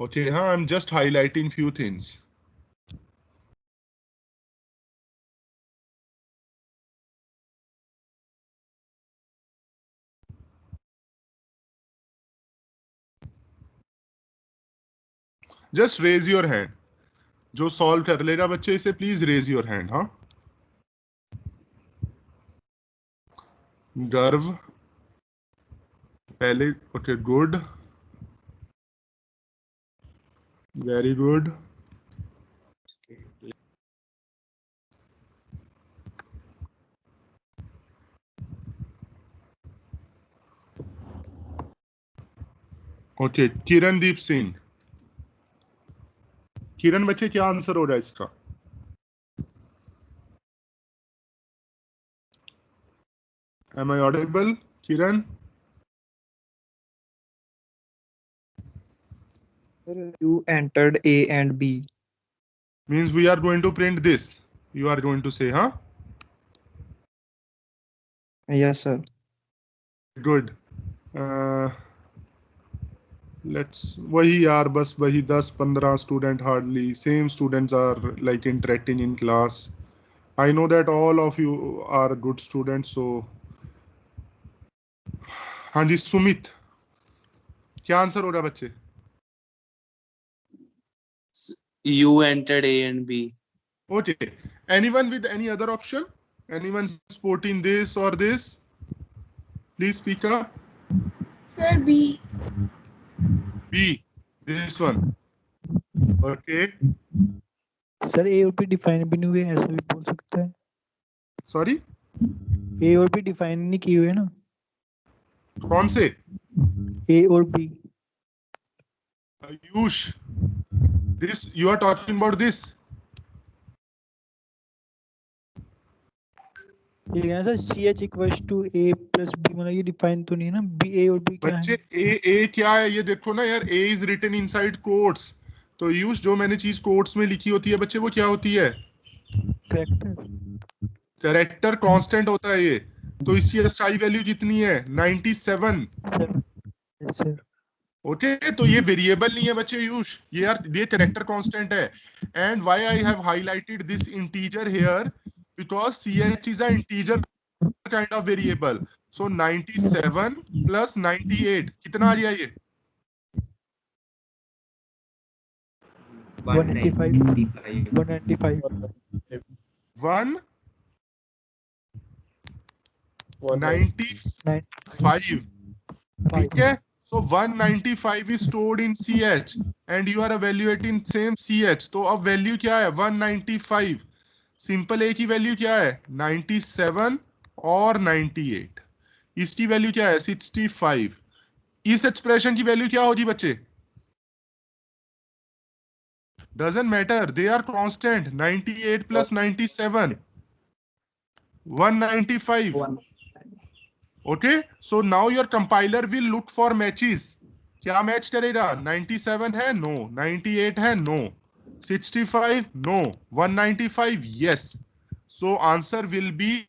Okay, I'm just highlighting few things. Just raise your hand. जो solve कर लेगा बच्चे इसे please raise your hand. हाँ, गर्व पहले. Okay, good, very good. Okay, Kirandeep Singh. Kiran बच्चे क्या answer हो रहा है इसका? Am I audible, Kiran? You entered A and B. Means we are going to print this. You are going to say, huh? Yes, sir. Good. Let's वही यार, बस वही 10-15 student hardly. Same students are like interacting in class. I know that all of you are good students, so. हाँ जी, सुमित, क्या answer हो रहा है बच्चे? You entered A and B. Okay. Anyone with any other option? Anyone supporting this or this? Please speak up. Sir, B. B. This one. Okay. Sir A और B define भी नहीं हुए, ऐसा भी बोल सकता है. Sorry? ए और बी डिफाइन नहीं किए हुए ना. कौन से? ए और B. Ayush. This you are talking about this. ये ना sir CH equals to A plus B, मतलब ये डिफाइन तो नहीं है ना. B A और B क्या है? बच्चे A क्या है ये देखो ना यार. A is written inside quotes. तो यूज जो मैंने चीज कोट्स में लिखी होती है बच्चे, वो क्या होती है? कैरेक्टर कांस्टेंट होता है ये. तो इसकी एसआई वैल्यू कितनी है? 97. ओके, तो ये वेरिएबल नहीं है बच्चे यूज, ये यार ये कैरेक्टर कांस्टेंट है. And why I have highlighted this integer here, because ch is a integer kind of variable. So 97 plus 98 कितना आ गया ये? 195. 1 95, ठीक है? So 195 is stored in CH and you are evaluating same CH, तो अब value क्या है? 195. सिंपल ए की वैल्यू क्या है? 97 और 98. इसकी वैल्यू क्या है? 65. इस एक्सप्रेशन की वैल्यू क्या होगी बच्चे? Doesn't matter, they are constant. 98 plus 97, 195. Okay, so now your compiler will look for matches. क्या मैच करेगा? 97 है? No. 98 है? No. 65? No. 195? Yes. So answer will be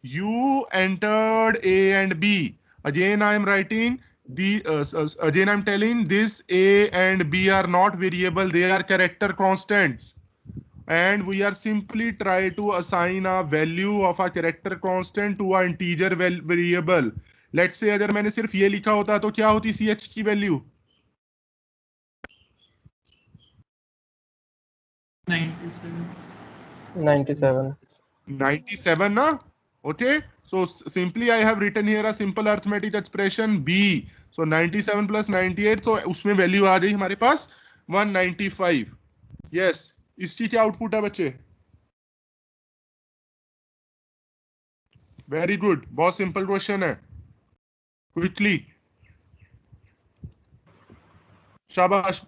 you entered A and B. Again I am writing again I'm telling this A and B are not variable, they are character constants. And we are simply try to assign a value of a character constant to a integer variable. Let's say अगर मैंने सिर्फ ये लिखा होता तो क्या होती CH की वैल्यू? 97 ना? Okay, so simply I have written here a simple arithmetic expression B. So 97 plus 98, तो उसमें वैल्यू आ गई हमारे पास 195. Yes. इसकी क्या आउटपुट है बच्चे? वेरी गुड, बहुत सिंपल क्वेश्चन है. क्विकली शाबाश,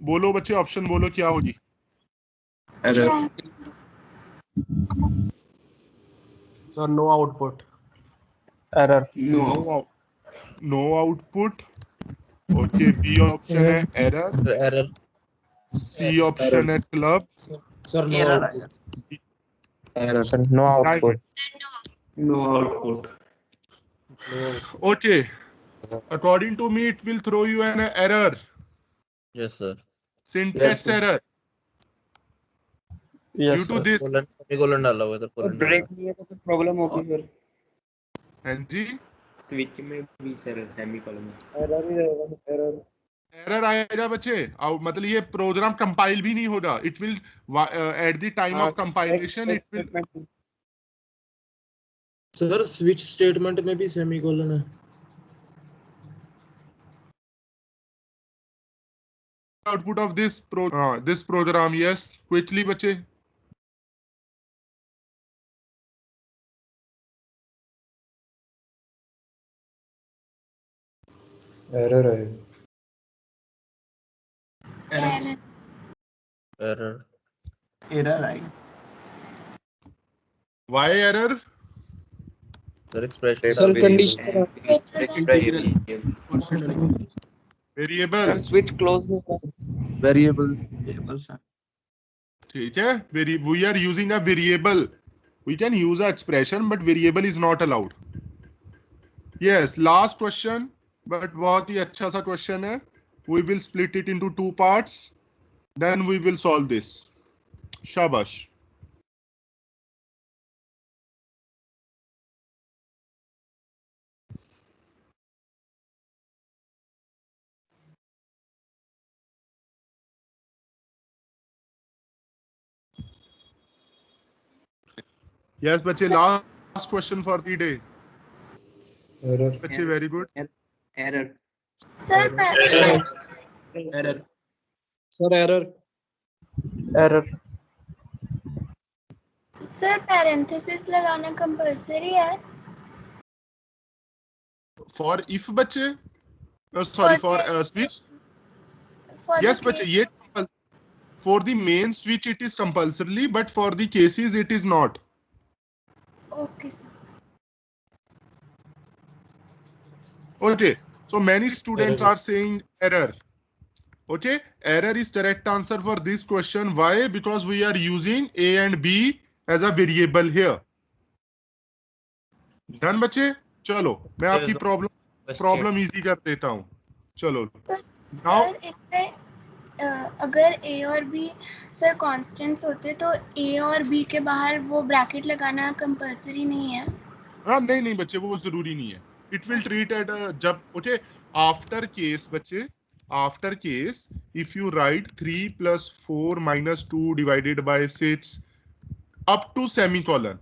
बोलो बच्चे, ऑप्शन बोलो क्या होगी? Error. Sir no output. Error. No output. Okay, B option है एरर. एरर. सी ऑप्शन है club. Sir no error sir. No output. No output. Okay, according to me it will throw you an error. Yes sir. Syntax error. Yes, Due to this. Semicolon डाला हुआ है, तो break नहीं है तो कुछ problem होगी फिर. हाँ जी, स्विच में भी सर सेमीकोलन में एरर ही रहेगा. एरर एरर आएगा बच्चे. मतलब ये प्रोग्राम कंपाइल भी नहीं होगा. It will at the time of compilation it will. Sir switch statement में भी सेमीकोलन है. Output of this program. Yes, quickly बच्चे. एरर है. एरर. एरर आई. Why error? Sir expression sir condition variable. Switch close नहीं था. Variable. ठीक है, we are using a variable. We can use an expression but variable is not allowed. Yes, last question, but बहुत ही अच्छा सा question है. We will split it into two parts, then we will solve this. शाबाश. Yes, बच्चे, last question for the day. Error. बच्चे very good. Error. Sir error. Sir error. Error. Sir parenthesis लगाना compulsory है? For if बच्चे, sorry, for switch. Yes बच्चे, ये for the main switch it is compulsorily, but for the cases it is not. Okay sir. Okay, so many students are saying error. Okay, error is correct answer for this question. Why? Because we are using A and B as a variable here. Done बच्चे? चलो मैं आपकी problem easy कर देता हूँ. चलो. तो sir इसमें अगर A और B सर कांस्टेंट्स होते तो A और B के बाहर वो ब्रैकेट लगाना कंपलसरी नहीं है? हाँ, नहीं बच्चे, वो जरूरी नहीं है. It will treat at जब okay after case बच्चे, after case if you write 3 plus 4 minus 2 divided by 6 up to semicolon,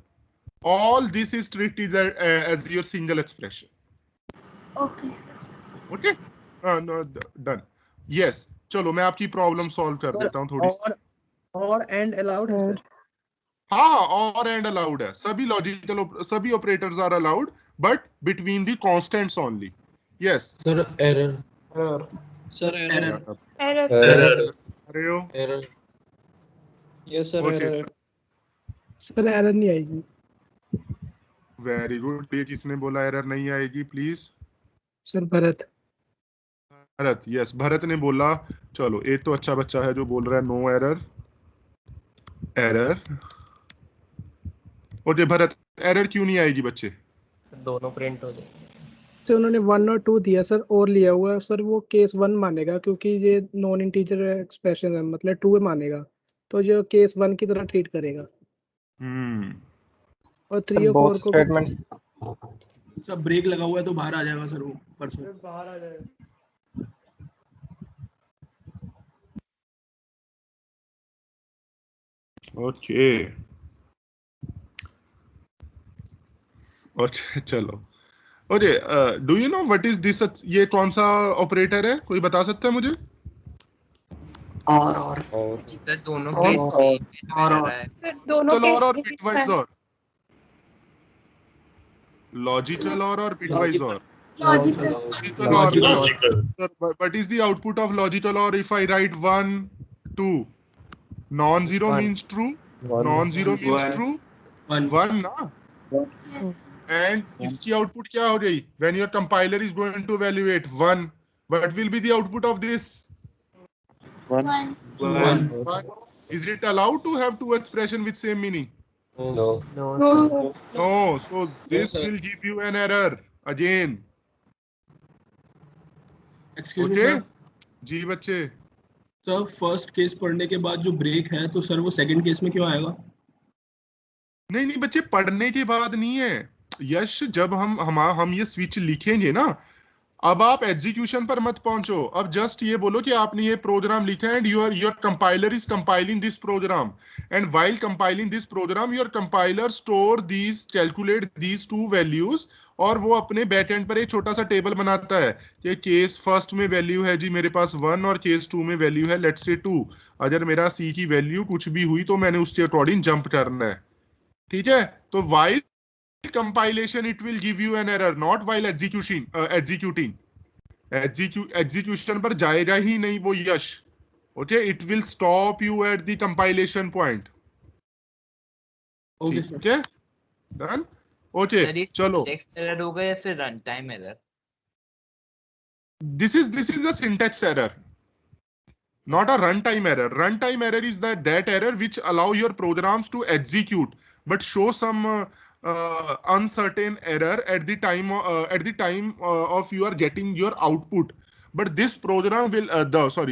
all this is treated as your single expression. Okay, sir. Okay, no, done. Yes, चलो मैं आपकी problem solve कर देता हूँ थोड़ी सी. और and allowed है सर? हाँ, और एंड अलाउड है. सभी operators are allowed, but between the constants only. Yes sir error. Sir error. अरे हो error. Yes sir error. Sir error नहीं आएगी. Very good. ये किसने बोला एरर नहीं आएगी? Please. Sir Bharat. Bharat, yes, Bharat ने बोला. चलो, एक तो अच्छा बच्चा है जो बोल रहा है no error. Error. Okay Bharat, error क्यों नहीं आएगी बच्चे? दोनों प्रिंट हो जाएंगे. सर उन्होंने 1 और 2 दिया सर, और लिया हुआ है सर. वो केस 1 मानेगा क्योंकि ये नॉन इंटीजर एक्सप्रेशन है, मतलब 2 मानेगा, तो जो केस 1 की तरह ट्रीट करेगा. और 3 और 4 को स्टेटमेंट सब ब्रेक लगा हुआ है तो बाहर आ जाएगा सर. वो परसों बाहर आ जाएगा. ओके ओके चलो. Okay, do you know what is this? ये कौन सा ऑपरेटर है? कोई बता सकता है मुझे? और दोनों लॉजिकल और बिटवाइज और लॉजिकल और बिटवाइज और Logical. Sir, what is the output of logical or if I write 1 2? Non-zero means true. Non-zero means true. 1 ना. Yes. And इसकी output क्या हो गई? When your compiler is going to evaluate 1, what will be the output of this? 1. 1. Is it allowed to have two expressions with same meaning? No. No. So this sir. will give you an error again. Excuse me Okay? Sir. जी बच्चे. Sir first case पढ़ने के बाद जो break है तो sir वो second case में क्यों आएगा? नहीं नहीं बच्चे, पढ़ने के बाद नहीं है. यश, जब हम ये स्विच लिखेंगे ना, अब आप एग्जीक्यूशन पर मत पहुंचो. अब जस्ट ये बोलो कि आपने ये प्रोग्राम लिखा है and your compiler is compiling this program, and while compiling this program your compiler store these, calculate these two values, और वो अपने बैक एंड पर एक छोटा सा टेबल बनाता है कि केस फर्स्ट में वैल्यू है जी मेरे पास 1 और केस 2 में वैल्यू है लेट्स से 2. अगर मेरा सी की वैल्यू कुछ भी हुई तो मैंने उसके अकॉर्डिंग जंप करना है. ठीक है? तो while compilation it will give you an error, not while executing. Execution पर जाएगा ही नहीं वो यश. Okay, it will stop you at the compilation point. Okay, done. Okay, चलो. टेक्स्ट एरर होगा या फिर run time error? This is a syntax error, not a runtime error. Runtime error is that error which allow your programs to execute but show some uncertain error at the time of you are getting your output. But this program will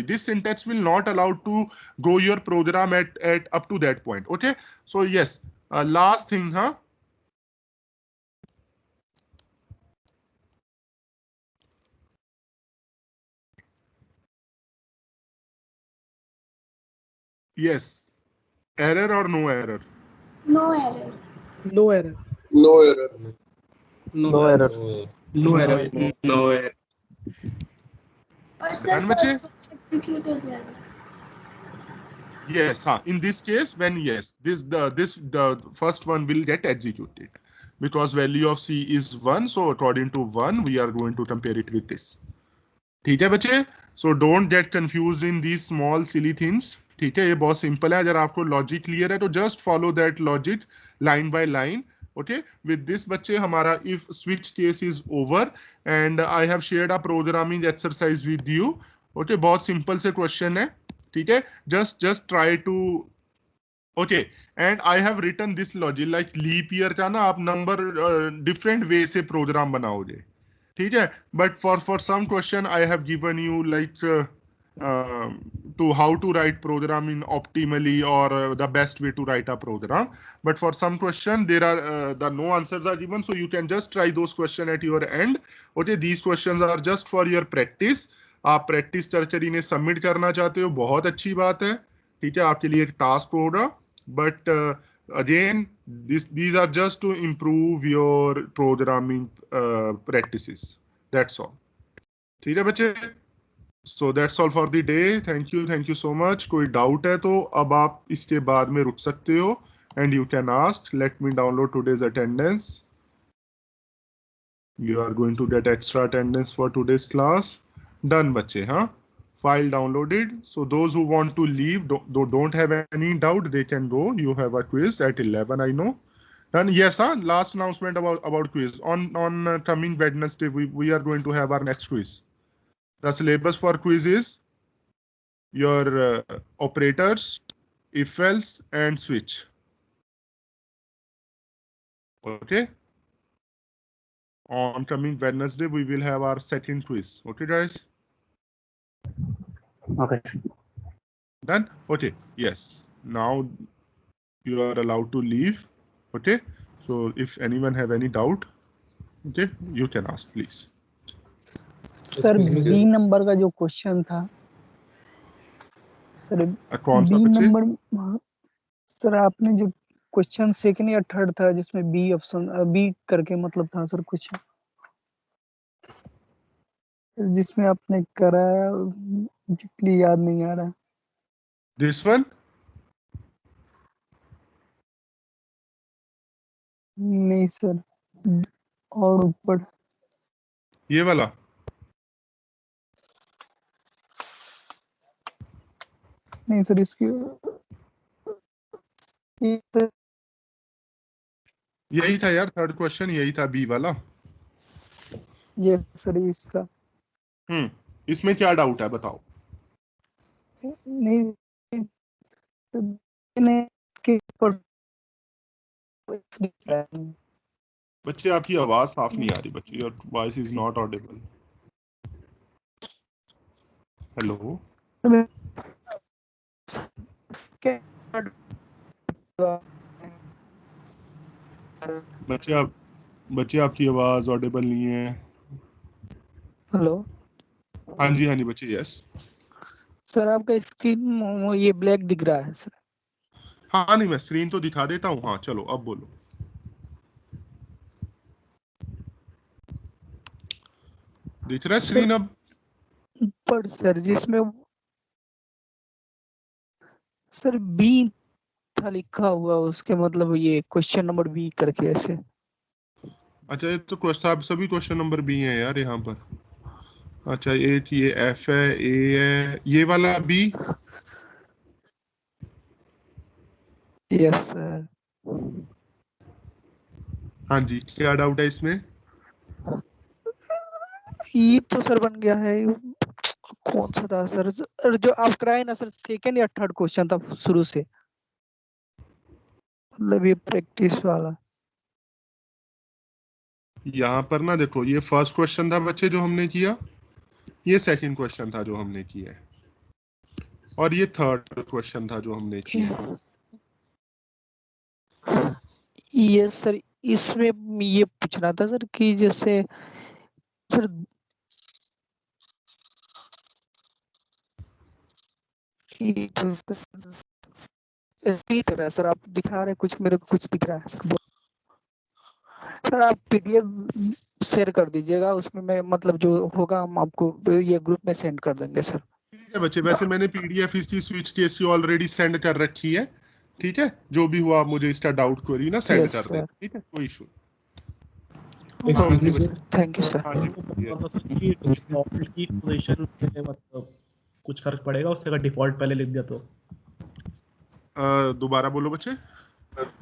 this syntax will not allow to go your program at up to that point. Okay, so yes, last thing, huh? Yes, error or no error? No error. No error. No error. No error. No error. No error. और sir Done, बच्चे? Execute हो जाएगा. Yes, in this case, when yes, the first one will get executed because value of C is 1. So according to 1, we are going to compare it with this. ठीक है बच्चे? So don't get confused in these small silly things. ठीक है, ये बहुत simple है. अगर आपको लॉजिक क्लियर है तो just follow that logic line by line. Okay, with this बच्चे हमारा if switch case is over and I have shared a programming exercise with you. Okay, बहुत सिंपल से क्वेश्चन है. ठीक है, just try to. Okay, and I have written this logic like leap year का ना आप नंबर different way से programme बनाओगे. ठीक है, but for some question I have given you like to how to write program in optimally or the best way to write a program. But for some question there are the no answers are given, so you can just try those questions at your end. Okay, these questions are just for your practice. आप practice करके इन्हें submit करना चाहते हो, बहुत अच्छी बात है. ठीक है, आपके लिए एक टास्क होगा. But again these are just to improve your programming practices. That's all. ठीक है बच्चे? So that's all for the day. Thank you so much. कोई doubt है तो अब आप इसके बाद में रुक सकते हो and you can ask. Let me download today's attendance. You are going to get extra attendance for today's class. Done बच्चे, हाँ? File downloaded. So those who want to leave, don't have any doubt, they can go. You have a quiz at 11, I know. And yes, last announcement about quiz. On coming Wednesday, we are going to have our next quiz. The syllabus for quiz is your operators, if else, and switch. Okay. On coming Wednesday, we will have our second quiz. Okay, guys. Okay. Done? Okay. Yes. Now you are allowed to leave. Okay. So if anyone have any doubt, okay, you can ask, please. Sir B number का जो question था sir, कौन सा B बच्चे? Number sir आपने जो question second या third था जिसमें बी ऑप्शन बी करके मतलब था सर कुछ जिसमें आपने कराया एग्जैक्टली याद नहीं आ रहा. This one? नहीं सर, और ऊपर ये वाला? नहीं सर, इसकी यही था यार, थर्ड क्वेश्चन यही था, बी वाला. ये सर इसका इसमें क्या डाउट है बताओ? नहीं के बच्चे आपकी आवाज साफ नहीं आ रही बच्चे. Your voice is not Audible. Hello बच्चे आपकी आवाज ऑडिबल नहीं है. हेलो. हाँ जी बच्चे. यस सर आपका स्क्रीन ये ब्लैक दिख रहा है सर. हाँ नहीं, मैं स्क्रीन तो दिखा देता हूँ. हाँ चलो अब बोलो. दिख रहा है स्क्रीन अब? पर सर जिसमें सर बी था लिखा हुआ, उसके मतलब ये क्वेश्चन नंबर बी करके ऐसे. अच्छा, ये तो सभी क्वेश्चन नंबर बी है यार यहाँ पर. अच्छा, एक ये एफ है, ए है, ये वाला बी. Yes sir. हाँ जी, क्या डाउट है इसमें? ये तो सर बन गया है, कौन सा था सर जो आप कराए ना सर, सेकंड या थर्ड क्वेश्चन था शुरू से, मतलब ये प्रैक्टिस वाला. यहाँ पर ना देखो, ये फर्स्ट क्वेश्चन था बच्चे जो हमने किया, ये सेकंड क्वेश्चन था जो हमने किया है, और ये थर्ड क्वेश्चन था जो हमने किया. ये सर इसमें ये पूछना था सर कि जैसे सर सर आप दिखा रहे कुछ, मेरे को कुछ दिख रहा है सर. आप पीडीएफ शेयर कर दीजिएगा, उसमें मैं मतलब जो होगा हम आपको ये ग्रुप में सेंड कर देंगे सर. ठीक है बच्चे, वैसे मैंने पीडीएफ इसकी स्विच केस की ऑलरेडी सेंड कर रखी है. ठीक है, जो भी हुआ आप मुझे इसका डाउट क्वेरी ना सेंड कर दें. ठीक है, कोई इशू. Thank you sir. हाँ जी. डिफॉल्ट की पोजीशन पे मतलब कुछ फर्क पड़ेगा उससे अगर डिफॉल्ट पहले लिख दिया तो? दोबारा बोलो बच्चे.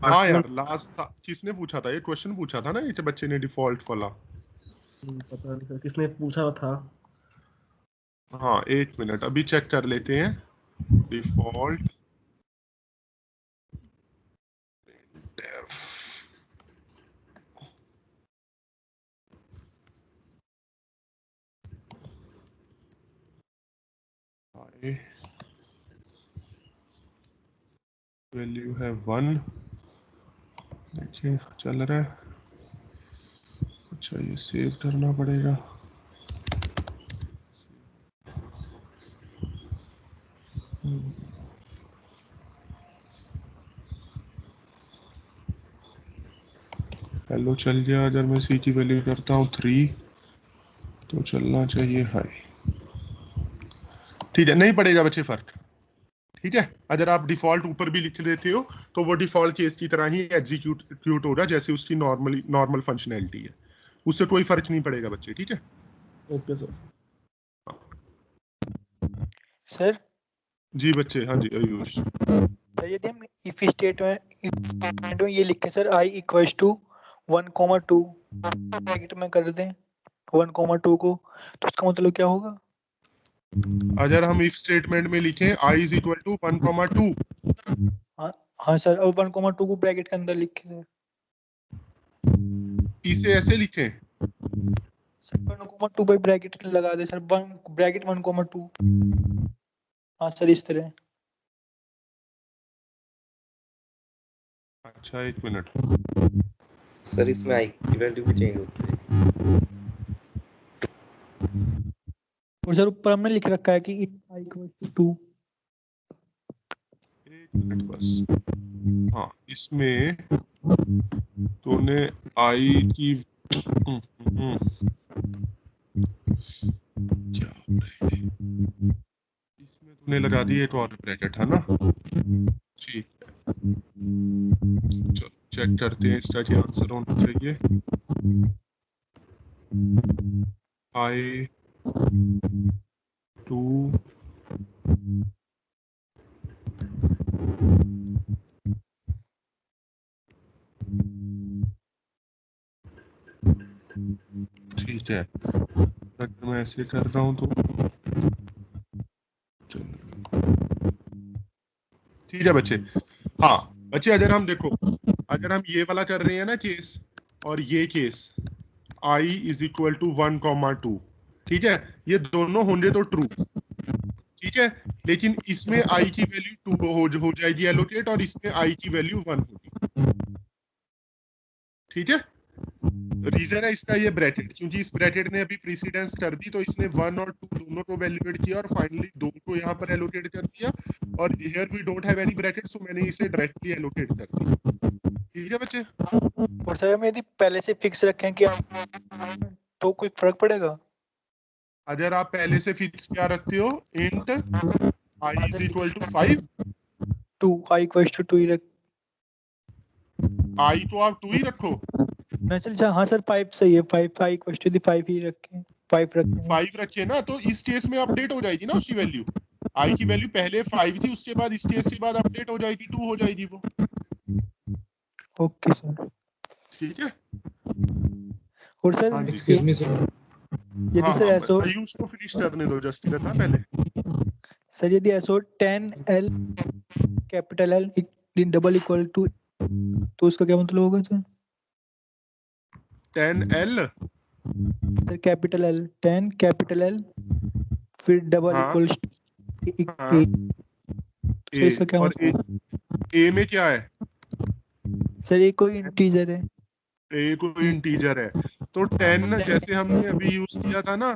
हाँ यार, लास्ट किसने पूछा था ये क्वेश्चन? पूछा था ना ये बच्चे ने, डिफॉल्ट वाला. पता नहीं किसने पूछा था. हाँ, एक मिनट अभी चेक कर लेते हैं. डिफॉल्ट वैल्यू है 1. देखिए चल रहा है. अच्छा, ये सेव करना पड़ेगा. हेलो चल गया। अगर मैं सी की वैल्यू करता हूँ 3 तो चलना चाहिए हाई। ठीक है, नहीं पड़ेगा बच्चे फर्क। ठीक है, अगर आप डिफॉल्ट ऊपर भी लिख देते हो तो वो डिफॉल्ट केस की तरह ही एग्जीक्यूट होगा जैसे उसकी नॉर्मल फंक्शनैलिटी है, उससे कोई फर्क नहीं पड़ेगा बच्चे। ठीक है, ओके सर। सर जी बच्चे। हाँ जी आयुष। सर यदि हम इफ स्टेटमेंट में ये लिखें sir i equals to 1,2 bracket में कर दें 1,2 को, तो उसका मतलब क्या होगा? अगर हम इफ स्टेटमेंट में लिखें i इज इक्वल टू 1,2, हाँ सर, और 1,2 को ब्रैकेट के अंदर लिखें सर। इसे ऐसे लिखें सर 1,2 बाई ब्रैकेट लगा दे सर, 1 ब्रैकेट 1,2। हाँ सर इस तरह। अच्छा एक मिनट। सर इसमें आई की वैल्यू भी चेंज होती है। और सर ऊपर हमने लिख रखा है कि इफ i इक्वल्स टू 2। एक मिनट बस। हाँ, इसमें तूने आई की क्या इसमें तूने लगा दी एक और ब्रैकेट है ना। ठीक है, चलो चेक करते हैं इसका क्या आंसर होना चाहिए। आई 2 ठीक है, अगर मैं ऐसे कर रहा हूँ तो ठीक है बच्चे। हाँ बच्चे, अगर हम देखो, अगर हम ये वाला कर रहे हैं ना केस, और ये case i is equal to 1,2, ठीक है, ये दोनों होंगे तो ट्रू। ठीक है, लेकिन इसमें i की वैल्यू 2 हो जाएगी एलोकेट, और इसमें i की वैल्यू 1 होगी। ठीक है, रीजन है इसका ये ब्रैकेट, क्योंकि इस ब्रैकेट ने अभी प्रीसीडेंस कर दी, तो इसने 1 और 2 दोनों को वैल्यूएट किया और फाइनली 2 को यहाँ पर एलोकेट कर दिया, और here we don't have any bracket, so मैंने इसे डायरेक्टली एलोकेट कर दिया। ठीक है बच्चे। और सर हम यदि पहले से फिक्स रखें कि तो कोई फर्क पड़ेगा? अगर आप पहले से फिक्स क्या रखते हो, int i is equal to 5, 2 i equals to 2 ही रख। i तो आप 2 ही रखो। चल हाँ सर 5 सही है, 5 i इक्वल्स टू 5 ही रखें, 5 रखें। 5 रखे ना, तो इस केस में अपडेट हो जाएगी ना उसकी वैल्यू। i की वैल्यू पहले 5 थी, उसके बाद इस केस के बाद अपडेट हो जाएगी 2 हो जाएगी वो। Okay sir. ठीक है। और सर हाँ एक्सक्यूज मी सर, यदि सर ऐसा आयुष को फिनिश करने दो जस्ट रहता पहले। सर यदि ऐसा 10L capital L double equal to, तो उसका क्या मतलब होगा sir? 10L sir capital L 10 capital L फिर डबल इक्वल ए, इसका क्या और ए में क्या है सर? ये कोई इंटीजर है। ए कोई इंटीजर है, तो 10 जैसे हमने अभी यूज किया था ना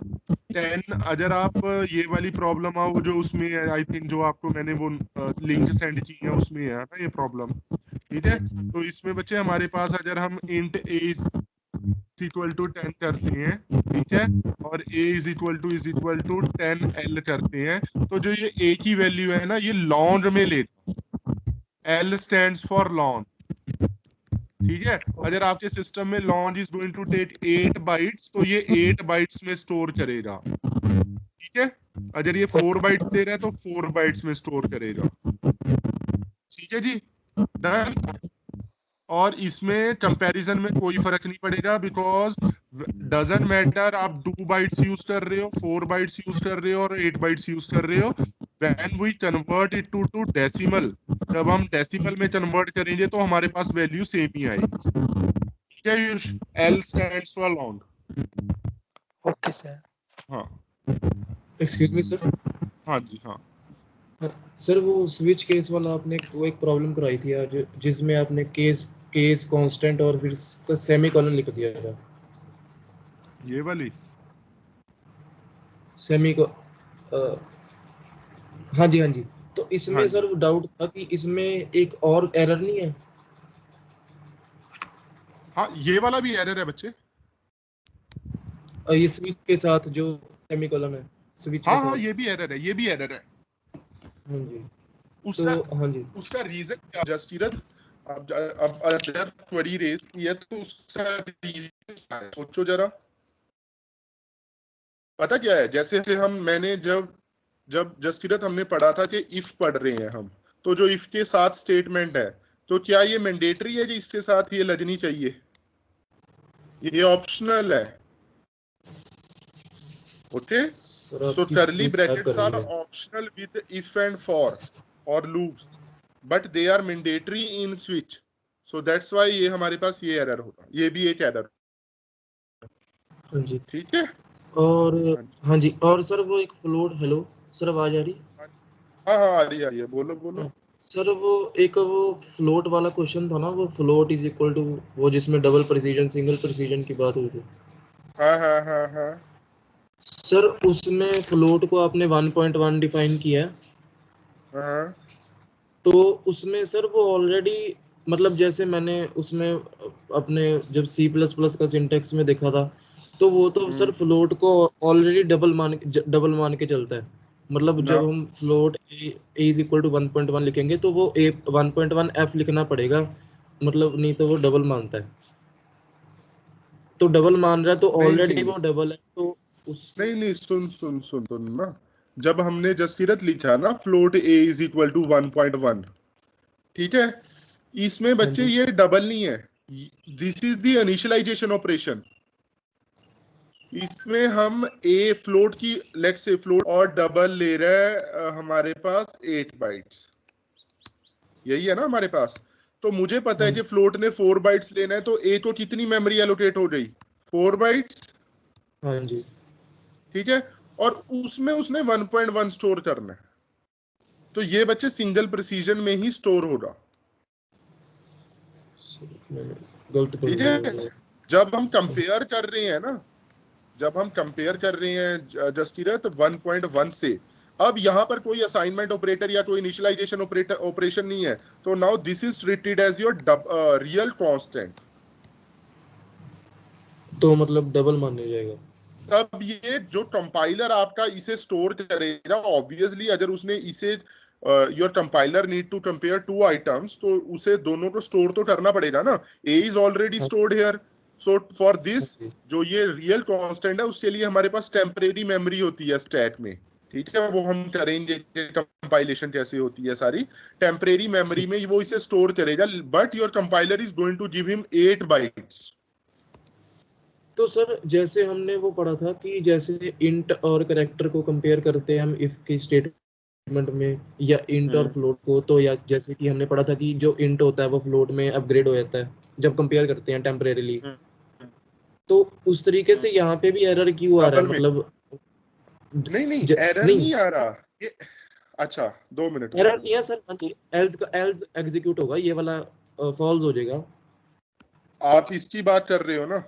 10, अगर आप ये वाली प्रॉब्लम आओ जो उसमें आई थिंक जो आपको मैंने वो लिंक सेंड की है उसमें है ना ये प्रॉब्लम। ठीक है, तो इसमें बच्चे हमारे पास अगर हम int A is equal to 10 करते हैं, ठीक है, और a is equal to 10L करते हैं, तो जो ये a की वैल्यू है ना ये लॉन्ग में लेता, L स्टैंड्स फॉर लॉन्ग। ठीक है, अगर आपके सिस्टम में long is going to take 8 bytes, तो ये 8 बाइट्स में स्टोर करेगा। ठीक है, अगर ये 4 बाइट्स दे रहा है तो 4 बाइट्स में स्टोर करेगा। ठीक है जी, डन। और इसमें कंपैरिजन में कोई फर्क नहीं पड़ेगा, बिकॉज डजंट मैटर आप 2 बाइट्स यूज कर रहे हो, 4 बाइट्स यूज कर रहे हो और 8 बाइट्स यूज कर रहे हो, when we convert it to decimal, जब हम डेसिमल में कन्वर्ट करेंगे तो हमारे पास वैल्यू सेम ही आएगी। ठीक है, L stands for long. Okay sir. हाँ एक्सक्यूज मी सर। हाँ जी हाँ सर वो स्विच केस वाला आपने वो एक प्रॉब्लम कराई थी आज, जिसमें आपने केस कांस्टेंट और फिर सेमीकोलन लिख दिया था। ये वाली सेमी को हाँ जी हाँ जी, तो इसमें सर डाउट था कि इसमें एक और एरर नहीं है? हाँ ये वाला भी एरर है बच्चे। ये स्विच के साथ जो सेमीकोलन है, स्विच हाँ के हाँ साथ। ये भी एरर है, ये भी एरर है। हाँ जी। उसका तो हाँ जी, उसका रीजन क्या जसकीरत? अब अगर क्वेरी रेज की है तो उसका रीजन क्या है सोचो जरा। पता क्या है, जैसे मैंने जब जसकीरत हमने पढ़ा था कि इफ पढ़ रहे हैं हम, तो जो इफ के साथ स्टेटमेंट है, तो क्या ये मैंडेटरी है कि इसके साथ ये लगनी चाहिए? ये ऑप्शनल है। Okay, so curly brackets are optional with if and for और loops, but they are mandatory in switch, so that's why ये हमारे पास ये एरर होगा, ये भी एक एरर। हाँ जी ठीक है। और हाँ जी, और सर वो एक फ्लोट, हेलो सर आवाज आ रही? हाँ हाँ आ रही है, बोलो बोलो। सर वो एक वो फ्लोट वाला क्वेश्चन था ना, वो फ्लोट इज इक्वल टू वो जिसमें डबल प्रिसीजन सिंगल प्रिसीजन की बात हुई थी। हाँ हाँ हाँ हाँ सर उसमें फ्लोट को आपने 1.1 डिफाइन किया है। हाँ। तो उसमें सर वो ऑलरेडी, मतलब जैसे मैंने उसमें अपने जब C++ का सिंटेक्स में देखा था, तो वो तो सर फ्लोट को ऑलरेडी डबल मान के चलता है। मतलब जब हम float a is equal to 1.1 लिखेंगे तो वो a 1.1 f लिखना पड़ेगा, मतलब नहीं तो वो डबल मानता है। तो डबल मान रहा है तो ऑलरेडी वो डबल है, तो उस नहीं सुन ना, जब हमने जसकीरत लिखा ना float a is equal to 1.1, ठीक है, इसमें बच्चे ये डबल नहीं है, this is the initialization operation. इसमें हम a फ्लोट की लेट्स से फ्लोट और डबल ले रहा है हमारे पास 8 बाइट्स, यही है ना हमारे पास। तो मुझे पता है कि फ्लोट ने 4 बाइट्स लेना है, तो a को कितनी मेमोरी एलोकेट हो गई? 4 बाइट्स। हाँ जी ठीक है, और उसमें उसने 1.1 स्टोर करना है, तो ये बच्चे सिंगल प्रिसीजन में ही स्टोर होगा। ठीक है, जब हम कंपेयर कर रहे हैं ना, जब हम कंपेयर कर रहे हैं जसकीरत 1.1 से, अब यहाँ पर कोई असाइनमेंट ऑपरेटर या कोई इनिशियलाइजेशन ऑपरेशन नहीं है, तो now this is treated as your real constant. तो मतलब डबल माने जाएगा। तब ये जो कंपाइलर आपका इसे स्टोर करेगा, ऑब्वियसली अगर उसने इसे your compiler need to compare two items, तो उसे दोनों को स्टोर तो करना पड़ेगा ना। A is already stored here, so for this जो ये रियल कांस्टेंट है उसके लिए हमारे पास टेम्परेरी मेमोरी होती है स्टैक में। ठीक है, वो हम करेंगे कंपाइलेशन कैसे होती है सारी। टेम्परेरी मेमोरी में वो इसे स्टोर करेगा, but your compiler is going to give him 8 bytes. तो सर जैसे हमने वो पढ़ा था कि जैसे इंट और कैरेक्टर को कंपेयर करते हैं हम इफ की स्टेटमेंट में, या इंट और फ्लोट को, तो या जैसे कि हमने पढ़ा था कि जो इंट होता है वो फ्लोट में अपग्रेड हो जाता है जब कंपेयर करते हैं टेम्परेरीली। तो उस तरीके से यहाँ पे भी एरर क्यों आ रहा है? मतलब नहीं एरर नहीं आ रहा ये। अच्छा 2 मिनट एरर नहीं है सर। हाँ जी, एल्स एग्जीक्यूट होगा, ये वाला फॉल्स हो जाएगा। आप इसकी बात कर रहे हो ना?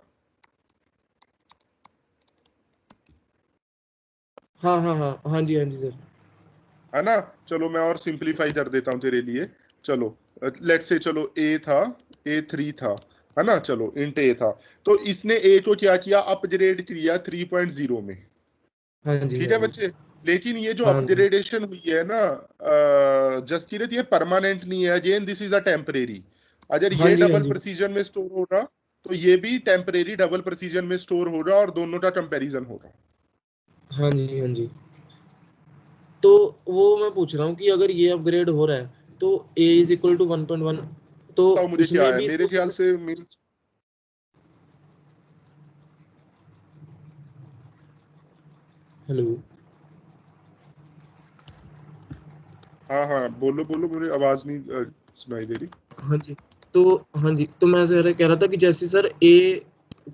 हाँ हाँ हाँ हाँ जी सर, है ना। चलो मैं और सिंपलीफाई कर देता हूं तेरे लिए। चलो लेट्स से चलो a था, a3 था, है ना। चलो इंट a था, तो इसने a को क्या किया? अपग्रेड किया 3.0 में। हाँ जी, ठीक है बच्चे, लेकिन ये जो हाँ अपग्रेडेशन हुई है ना जसकीरत, ये परमानेंट नहीं है। Again this is a temporary. अगर हाँ ये जी, हाँ डबल जी। प्रिसीजन में स्टोर होगा तो ये भी टेम्परेरी डबल प्रिसीजन में स्टोर होगा और दोनों का कंपैरिजन होगा। हाँ जी। तो वो मैं पूछ रहा हूँ कि अगर ये अपग्रेड हो रहा है तो a इज इक्वल टू 1.1, तो मुझे क्या उसमें है, भी मेरे ख्याल से हेलो। हाँ बोलो बोलो, मुझे आवाज नहीं सुनाई दे रही। हाँ जी, तो मैं सर कह रहा था कि जैसे सर a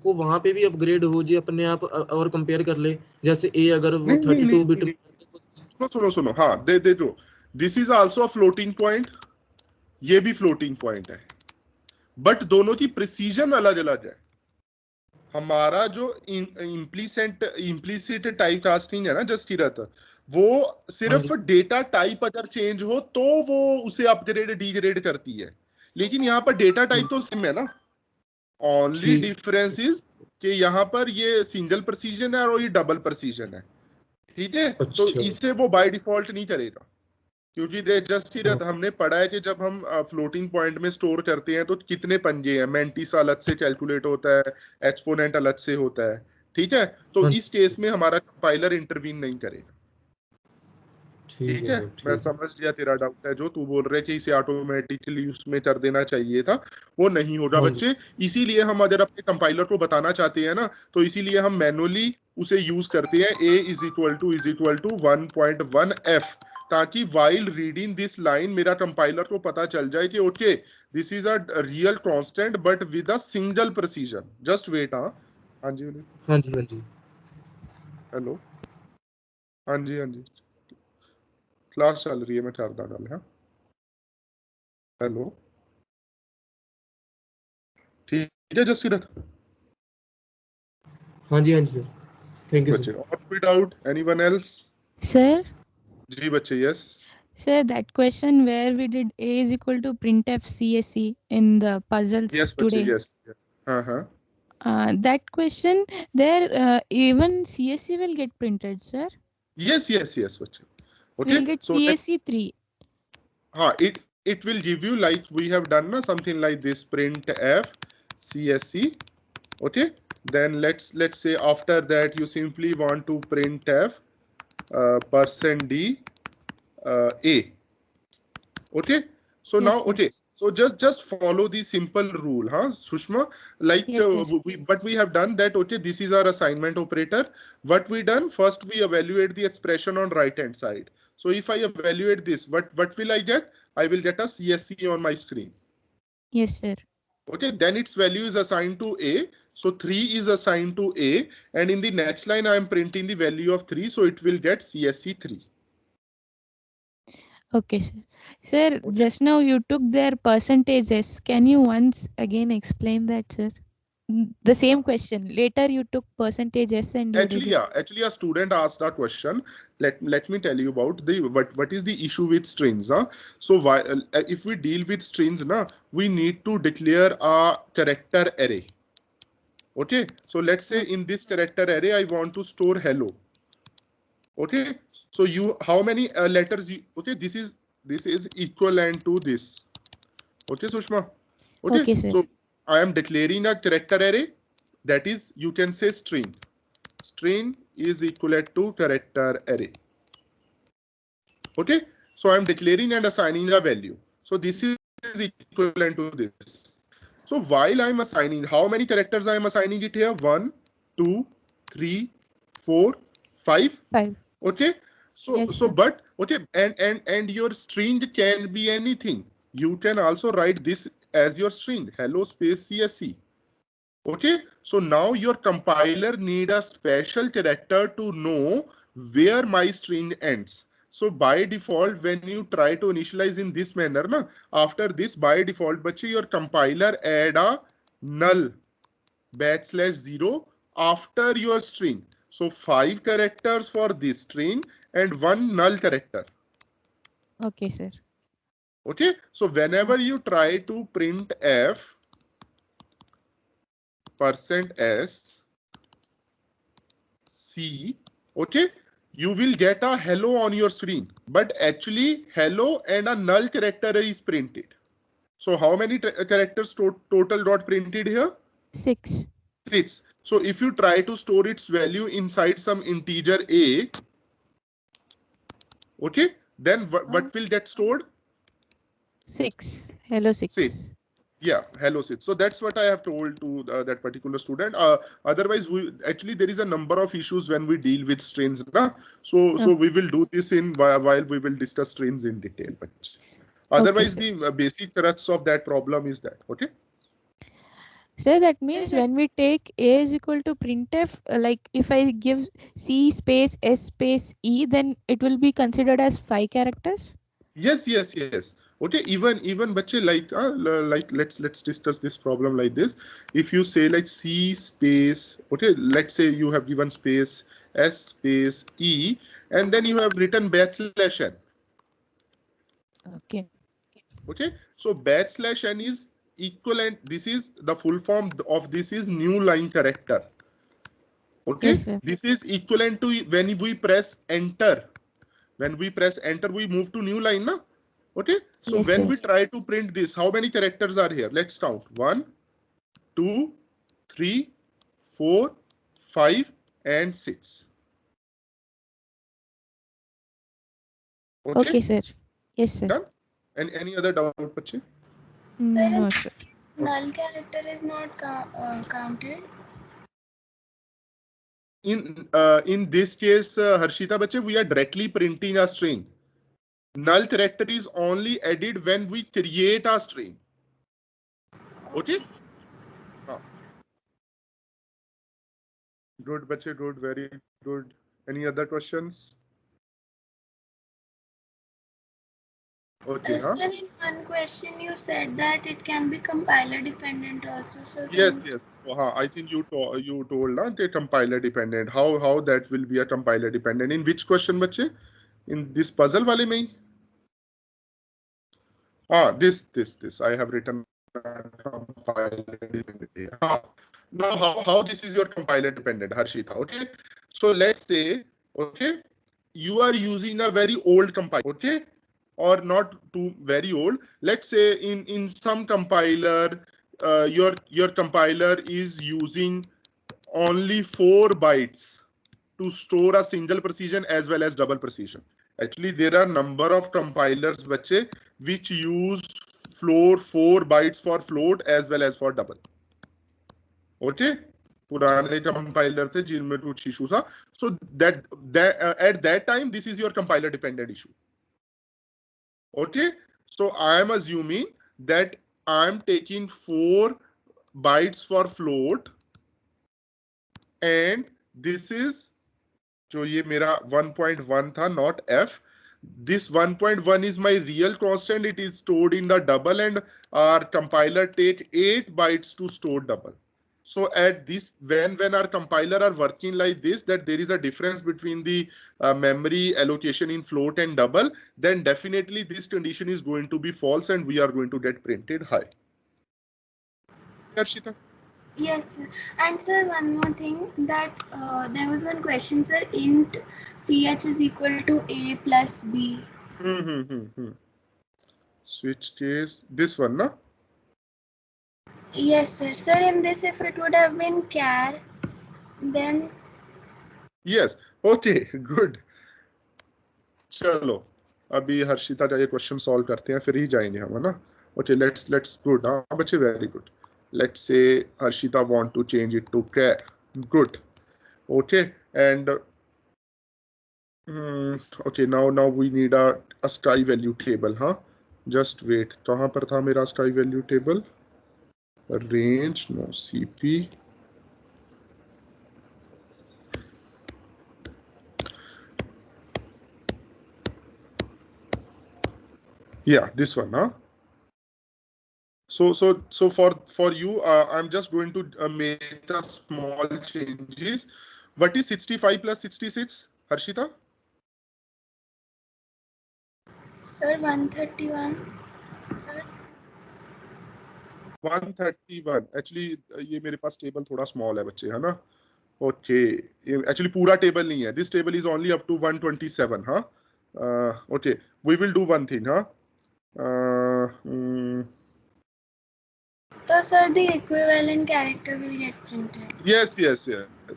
को वहां पे भी अपग्रेड हो जी अपने आप और कंपेयर कर ले, जैसे a अगर वो 32 बिट। सुनो हाँ दे दो, this is also a floating point, ये भी फ्लोटिंग पॉइंट है, बट दोनों की प्रिसीजन अलग अलग है। हमारा जो इम्प्लीसिट टाइप कास्टिंग है ना जसकीरत, वो सिर्फ डेटा टाइप अगर चेंज हो तो वो उसे अपग्रेड डीग्रेड करती है, लेकिन यहाँ पर डेटा टाइप तो सेम है ना। ओनली डिफरेंस इज कि यहाँ पर ये सिंगल प्रिसीजन है और ये डबल प्रिसीजन है, ठीक है। तो इसे वो बाय डिफॉल्ट नहीं करेगा, क्योंकि दे जस्ट हमने पढ़ा है कि जब हम फ्लोटिंग पॉइंट में स्टोर करते हैं तो कितने पंजे हैं, मैंटिस अलग से कैलकुलेट होता है, एक्सपोनेंट अलग से होता है, ठीक है। तो इस केस में हमारा कंपाइलर इंटरवीन नहीं करेगा, ठीक है। मैं समझ गया तेरा डाउट है, जो तू बोल रहे कि इसे ऑटोमेटिकली उसमें कर देना चाहिए था, वो नहीं होगा बच्चे। इसीलिए हम अगर अपने कंपाइलर को बताना चाहते हैं ना, तो इसीलिए हम मैनुअली उसे यूज करते हैं, a = 1.1f, ताकि वाइल रीडिंग दिस लाइन मेरा कंपाइलर को पता चल जाए कि okay this is a real constant but with a single precision. Just wait. हाँ जी हेलो, हाँ जी क्लास चल रही है, मैं कर दा गल। हाँ हेलो, ठीक है जसकीरत। हाँ जी सर, थैंक यू बच्चे और कोई डाउट, एनीवन एल्स? Sir, जी बच्चे, yes sir, that question where we did A is equal to printf CSC in the puzzles yes बच्चे, today. यस हाँ That question there, even CSC will get printed, sir. Yes बच्चे, okay. We'll get So CSC 3. it will give you like we have done na, something like this, print f CSC, okay. Then let's say after that you simply want to print f %d a, okay. So Yes, now sir. okay, so just follow the simple rule, huh Sushma, like Yes, sir. what we have done that, okay, this is our assignment operator. What we done, first we evaluate the expression on right hand side. So if I evaluate this, what will I get? I will get a CSC on my screen. Yes, sir. Okay, then its value is assigned to a, so 3 is assigned to a, and in the next line I am printing the value of 3, so it will get CSC 3. Okay, sir. Sir, just now you took their percentages. Can you once again explain that, sir? The same question. Later you took percentages and you did it. Actually a student asked a question. Let me tell you about the what is the issue with strings, huh? So why if we deal with strings na, we need to declare a character array, okay. So let's say in this character array I want to store hello, okay. So you, how many letters you, okay, this is equivalent to this, okay Sushma, okay. Okay, sir. So I am declaring a character array, that is you can say string is equivalent to character array, okay. So I am declaring and assigning a value, so this is equivalent to this. So while I am assigning, how many characters I am assigning it here? 1 2 3 4 5, okay. So yes, but okay, and your string can be anything. You can also write this as your string, hello space CSC, okay. So now your compiler need a special character to know where my string ends. So by default, when you try to initialize in this manner, na, after this by default, bache, your compiler add a null \0 after your string. So 5 characters for this string and 1 null character. Okay, sir. Okay. So whenever you try to print f %s c, okay, you will get a hello on your screen, but actually hello and a null character is printed. So how many characters total got printed here? 6. So if you try to store its value inside some integer a, okay, then what will get stored? 6. Hello 6. Yeah, hello 6. So that's what I have told to that particular student. Otherwise, there is a number of issues when we deal with strings, na? So we will do this in while we will discuss strings in detail. But otherwise, okay, the basic crux of that problem is that, okay. So that means when we take A is equal to printf, like if I give C space S space E, then it will be considered as 5 characters? Yes. Okay, even bache, like let's discuss this problem like this. If you say like C space, okay, let's say you have given space S space E, and then you have written \n. Okay. Okay, so \n is equivalent, this is the full form of this is new line character. Okay, Yes, sir. this is equivalent to when we press enter. When we press enter, we move to new line, na? Okay, so Yes, when sir. we try to print this, how many characters are here? Let's count. 1, 2, 3, 4, 5, and 6. Okay, sir. Yes, sir. Done? And any other doubt, Pachi? Sir, in No, this sir. case, null character is not counted. In this case, Harshita Bache, we are directly printing a string. Null character is only added when we create a string. Okay? Good, Bache, good, very good. Any other questions? Okay, Sir, in one question you said that it can be compiler dependent also. So Yes, yes. I think you told na, the compiler dependent. How that will be a compiler dependent? In which question, bache? In this puzzle wale mein? This. I have written compiler dependent. Now, how this is your compiler dependent, Harshita? Okay. So let's say, okay, you are using a very old compiler, okay, or not too very old. Let's say in some compiler, your compiler is using only 4 bytes to store a single precision as well as double precision. Actually, there are number of compilers bache, which use 4 bytes for float as well as for double. Okay, पुराने compiler थे जिनमें कुछ issue था. So that at that time, this is your compiler dependent issue. Okay, so I am assuming that I am taking 4 bytes for float, and this is जो ये मेरा 1.1 था, not f. This 1.1 is my real constant. It is stored in the double, and our compiler take 8 bytes to store double. So at this, when our compiler are working like this, that there is a difference between the memory allocation in float and double, then definitely this condition is going to be false and we are going to get printed high. Harshita? yes, sir. And sir, one more thing, that there was one question, sir, int ch is equal to a plus b. Switch case, this one, na? Yes, sir. Sir, in this, if it would have been char, then Yes. Okay, good. चलो अभी हर्षिता का ये question solve करते हैं, फिर ही जाएंगे हम, है ना? Okay, let's good. हाँ बच्चे, very good. Let's say Harshita want to change it to char. Good. Okay, and okay, now we need a sky value table, huh? Just wait. कहाँ पर था मेरा sky value table? Range, no, CP. Yeah, this one, huh? So for you, I'm just going to make a small changes. What is 65 plus 66, Harshita? sir, 131. 131. Actually, ये मेरे पास table थोड़ा small है बच्चे, है ना? Okay. Actually, पूरा table नहीं है. This table is only up to 127, huh? Okay. We will do one thing, huh? So, sir, the equivalent character will get printed. Yes.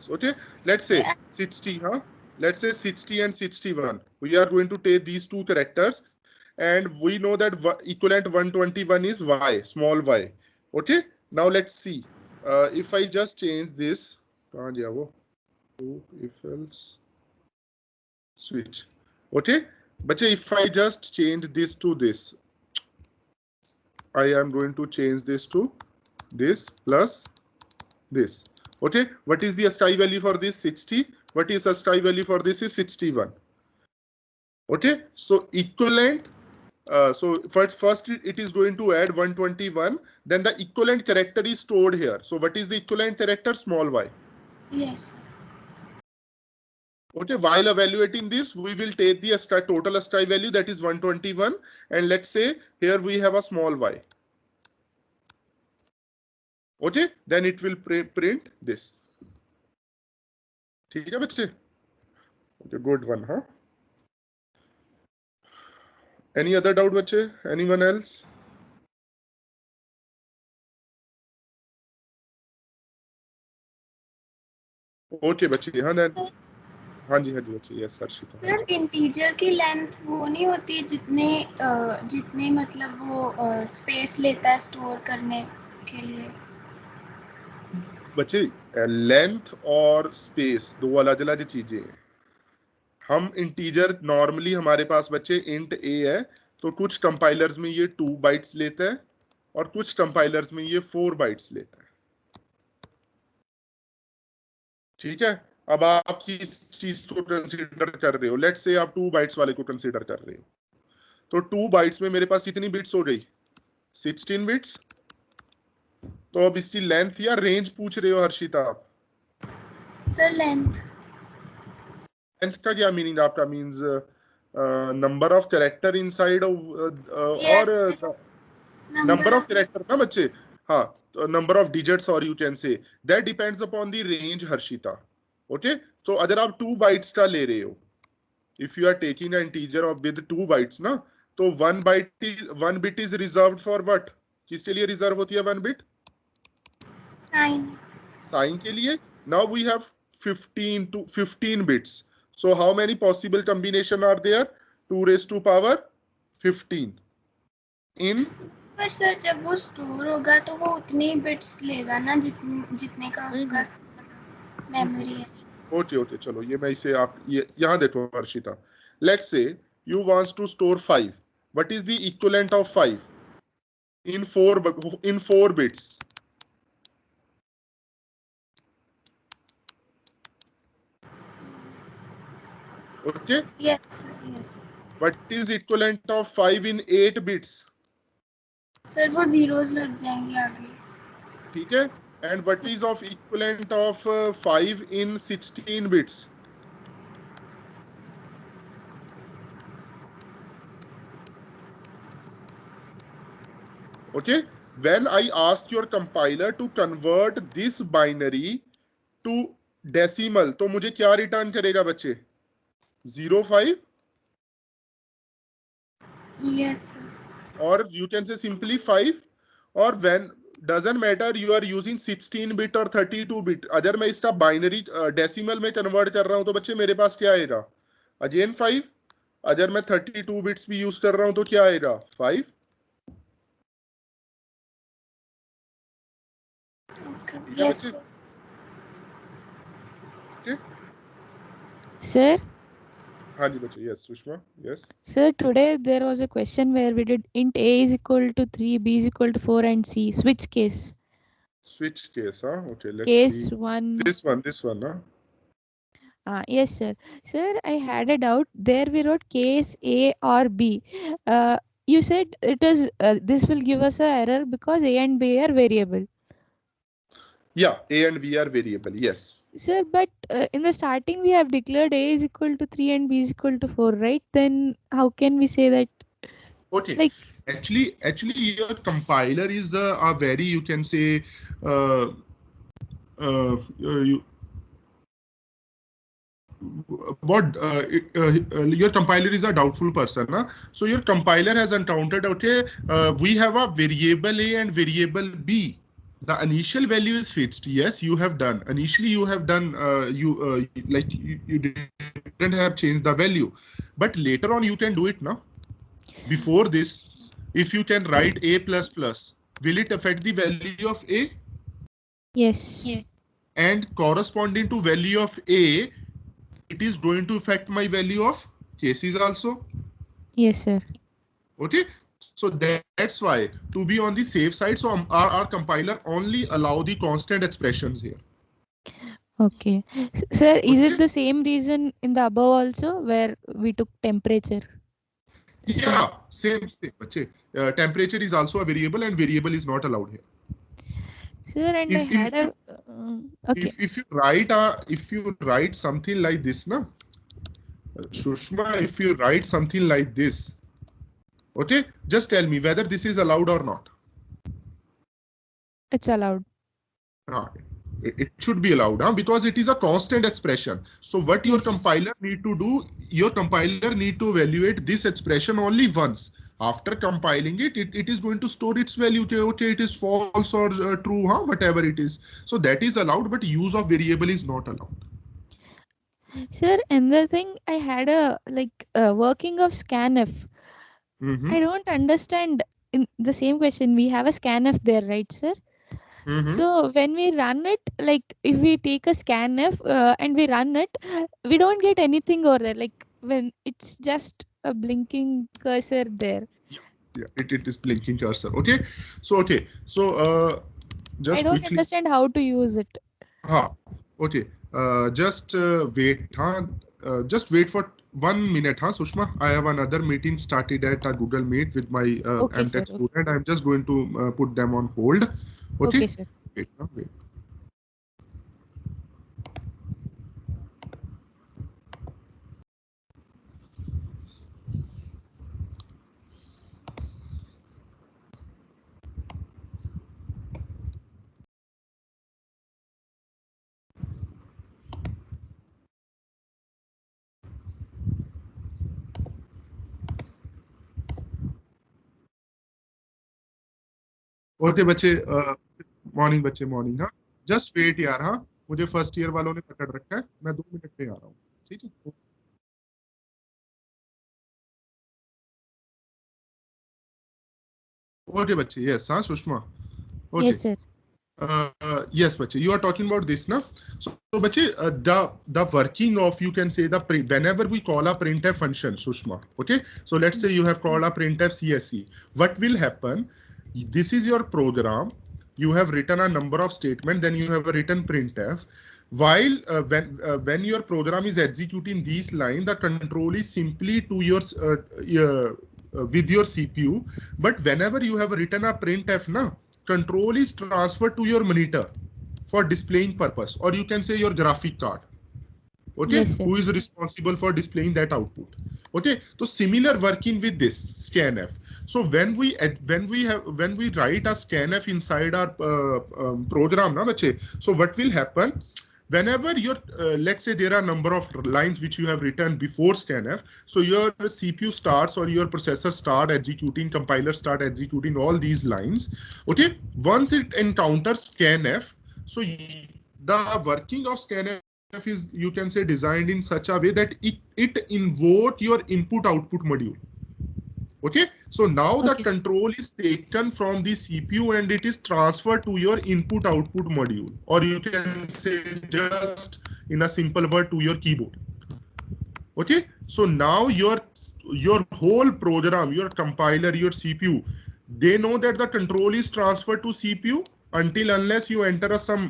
Okay. Let's say 60, huh? Let's say 60 and 61. We are going to take these two characters, and we know that equivalent 121 is y, small y. Okay. Now let's see. If I just change this, if else switch. Okay. But if I just change this to this, I am going to change this to this plus this. Okay, what is the ASCII value for this? 60. What is ASCII value for this? Is 61. Okay, so equivalent. So first it is going to add 121. Then the equivalent character is stored here. So what is the equivalent character? Small y. Yes. Okay, while evaluating this, we will take the ASCII, total ASCII value, that is 121, and let's say here we have a small y. Okay, then it will print this. ठीक है बच्चे? Okay, good one, huh? Any other doubt बच्चे? Anyone else? Okay बच्चे, हाँ then. हाँ जी बच्चे, yes Harshita. Sir integer की लेंथ वो नहीं होती जितने मतलब वो स्पेस लेता है स्टोर करने के लिए. बच्चे लेंथ और स्पेस दो अलग अलग चीजें हैं. हम इंटीजर नॉर्मली हमारे पास बच्चे इंट a है, तो कुछ कंपाइलर्स में ये 2 बाइट्स लेता है और कुछ कंपाइलर्स में ये 4 बाइट्स लेता है. ठीक है, अब आप किस चीज को कंसीडर कर रहे हो? लेट्स से आप 2 बाइट्स वाले को कंसीडर कर रहे हो, तो 2 बाइट्स में मेरे पास कितनी बिट्स हो गई? 16 बिट्स. तो अब इसकी लेंथ या रेंज पूछ रहे हो हर्षिता आप? Sir length. लेंथ का क्या मीनिंग आपका? Means number of character inside और नंबर ऑफ कैरेक्टर ना बच्चे? हाँ, नंबर ऑफ डिजिट्स और you can say that depends upon the range Harshita. Okay, तो अगर आप 2 बाइट्स का ले रहे हो, if you are taking an integer of with 2 bytes ना, तो 1 bit is reserved for what? किसके लिए रिजर्व होती है 1 बिट? साइन के लिए. Now we have 15 bits. So how many possible combination are there? 2 raised to power 15 in. पर sir जब वो स्टोर होगा तो वो उतने ही बिट्स लेगा ना जितने का उसका मेमोरी है. ओके चलो, ये मैं इसे आप यहाँ देखो Harshita. Let's say you wants to store 5. What is the equivalent of 5 in 4 bits? Okay. Yes. What is equivalent of 5 in 8 bits? Sir वो zeros लग जाएंगे आगे. ठीक है. And what is of equivalent of 5 in 16 bits? Okay. When I ask your compiler to convert this binary to decimal, तो मुझे क्या return करेगा बच्चे? 05. Yes. Or you can say simply 5. Or when doesn't matter you are using 16 bit or 32 bit. अगर मैं इसका binary decimal में convert कर रहा हूं तो बच्चे मेरे पास क्या आएगा? अगेन 5. अगर मैं 32 बिट्स भी यूज कर रहा हूं तो क्या आएगा? 5. Yes. Sir. हाँ जी बच्चे. Yes, Sushma. Yes. Sir, today there was a question where we did int a is equal to 3, b is equal to 4, and c. Switch case. Switch case, huh? Okay, let's case see. 1. This one, huh? Yes, sir. Sir, I had a doubt. There we wrote case A or B. You said it is this will give us an error because A and B are variable. Yeah, A and B are variable. Yes. Sir, but in the starting we have declared A is equal to 3 and B is equal to 4, right? Then how can we say that? Okay. Like actually your compiler is a very, you can say your compiler is a doubtful person, huh? So your compiler has encountered, okay, we have a variable A and variable B. The initial value is fixed. Yes, you have done. Initially, you have done. You didn't have changed the value, but later on you can do it now. Before this, if you can write A++, will it affect the value of A? Yes. And corresponding to value of A, it is going to affect my value of cases also. Yes, sir. Okay. So that's why, to be on the safe side, so our compiler only allow the constant expressions here. Okay. Sir, is it the same reason in the above also where we took temperature? Yeah, same. Temperature is also a variable and variable is not allowed here. Sir, and okay. If you write something like this, na, Sushma, if you write something like this, okay, just tell me whether this is allowed or not. It's allowed. It should be allowed, because it is a constant expression. So what your compiler need to do, your compiler need to evaluate this expression only once. After compiling it, it is going to store its value. Okay, it is false or true, whatever it is. So that is allowed, but use of variable is not allowed. Sir, another thing, I had a working of scanf. Mm-hmm. I don't understand. In the same question, we have a scanf there, right, sir? Mm-hmm. So when we run it, like if we take a scanf and we run it, we don't get anything over there. Like when it's just a blinking cursor there. Yeah, it is blinking cursor. Okay, so just I don't quickly. understand how to use it. Okay. Just wait. Just wait for 1 minute, Sushma. I have another meeting started at a Google Meet with my Okay, MTech sir. student. I'm just going to put them on hold. Okay, sir. Wait. Okay बच्चे, morning बच्चे, morning. Just wait यार, मुझे first year वालों ने पकड़ रखा है, मैं 2 मिनट में आ रहा हूँ, ठीक है। ओके बच्चे, yes Sushma, okay. Yes, sir. Yes, bache, you are talking about this, na? So bache, the working of, you can say, whenever we call a printf function, Sushma, okay? So let's say you have called a printf CSE. What will happen? This is your program. You have written a number of statements, then you have written printf. While when your program is executing these lines, the control is simply to your with your CPU. But whenever you have written a printf, na, control is transferred to your monitor for displaying purpose, or you can say your graphic card. Okay, Yes, sir. who is responsible for displaying that output? Okay, so similar working with this scanf. So when we write a scanf inside our program, na bache, so what will happen? Whenever your let's say there are a number of lines which you have written before scanf, so your CPU starts or your processor start executing, compiler start executing all these lines. Okay, once it encounters scanf, so the working of scanf is, you can say, designed in such a way that it invoke your input output module. Okay, so now the control is taken from the CPU and it is transferred to your input output module, or you can say just in a simple word, to your keyboard. Okay, so now your whole program, your compiler, your CPU, they know that the control is transferred to CPU until unless you enter some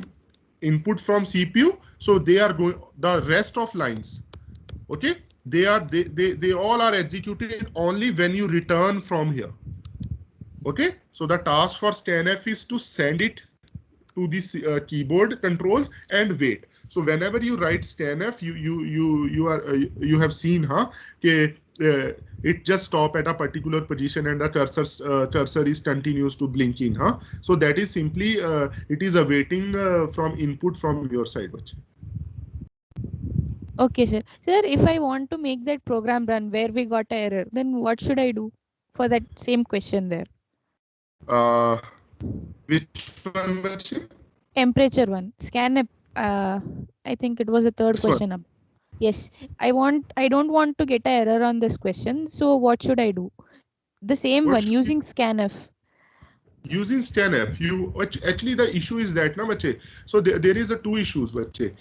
input from CPU. So they are going, the rest of lines, okay, they all are executed only when you return from here. Okay, so the task for scanf is to send it to this keyboard controls and wait. So whenever you write scanf, you have seen, it just stop at a particular position and the cursor is continues to blinking, so that is simply it is awaiting from input from your side. Okay, sir. Sir, if I want to make that program run where we got an error, then what should I do for that same question there? Which one, bache? Temperature one. Scanf. I think it was the third This one. question up. Yes, I don't want to get an error on this question. So what should I do? The same What one, using scanf. Using scanf, actually the issue is that, na bache, so there is a two issues, bache.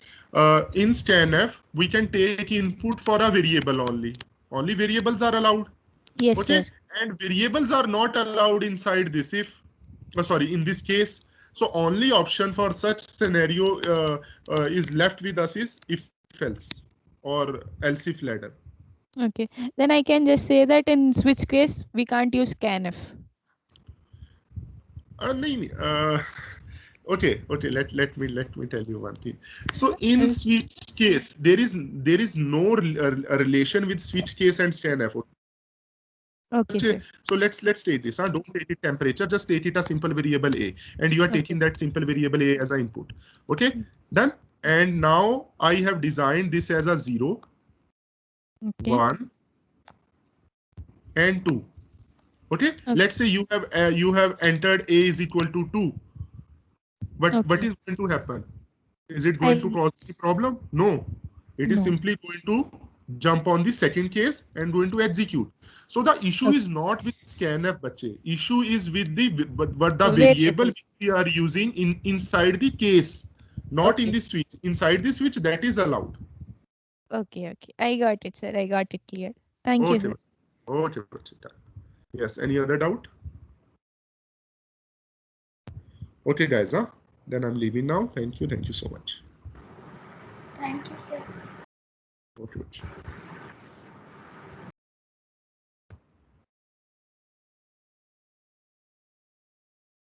In scanf, we can take input for a variable only. Only variables are allowed. Yes, okay, sir. and variables are not allowed inside this if, in this case. So only option for such scenario is left with us is if else or else if ladder. Okay, then I can just say that in switch case we can't use scanf. Okay, let me tell you one thing. So in switch case, there is no relation with switch case and scanf. Okay, Okay, sir. so let's take this. Don't take it temperature, just take it a simple variable a, and you are taking that simple variable a as an input. Okay, done. And now I have designed this as a 0, Okay. 1, and 2. Okay, let's say you have entered a is equal to 2. What is going to happen? Is it going to cause any problem? No. It is simply going to jump on the second case and going to execute. So the issue is not with scanf, bache. Issue is with the variable which we are using inside the case, not in the switch. Inside the switch, that is allowed. Okay. I got it, sir. I got it clear. Thank you, sir. Okay, bache. Yes. Any other doubt? Okay, guys. Then I'm leaving now. Thank you. Thank you so much. Thank you, sir. Okay.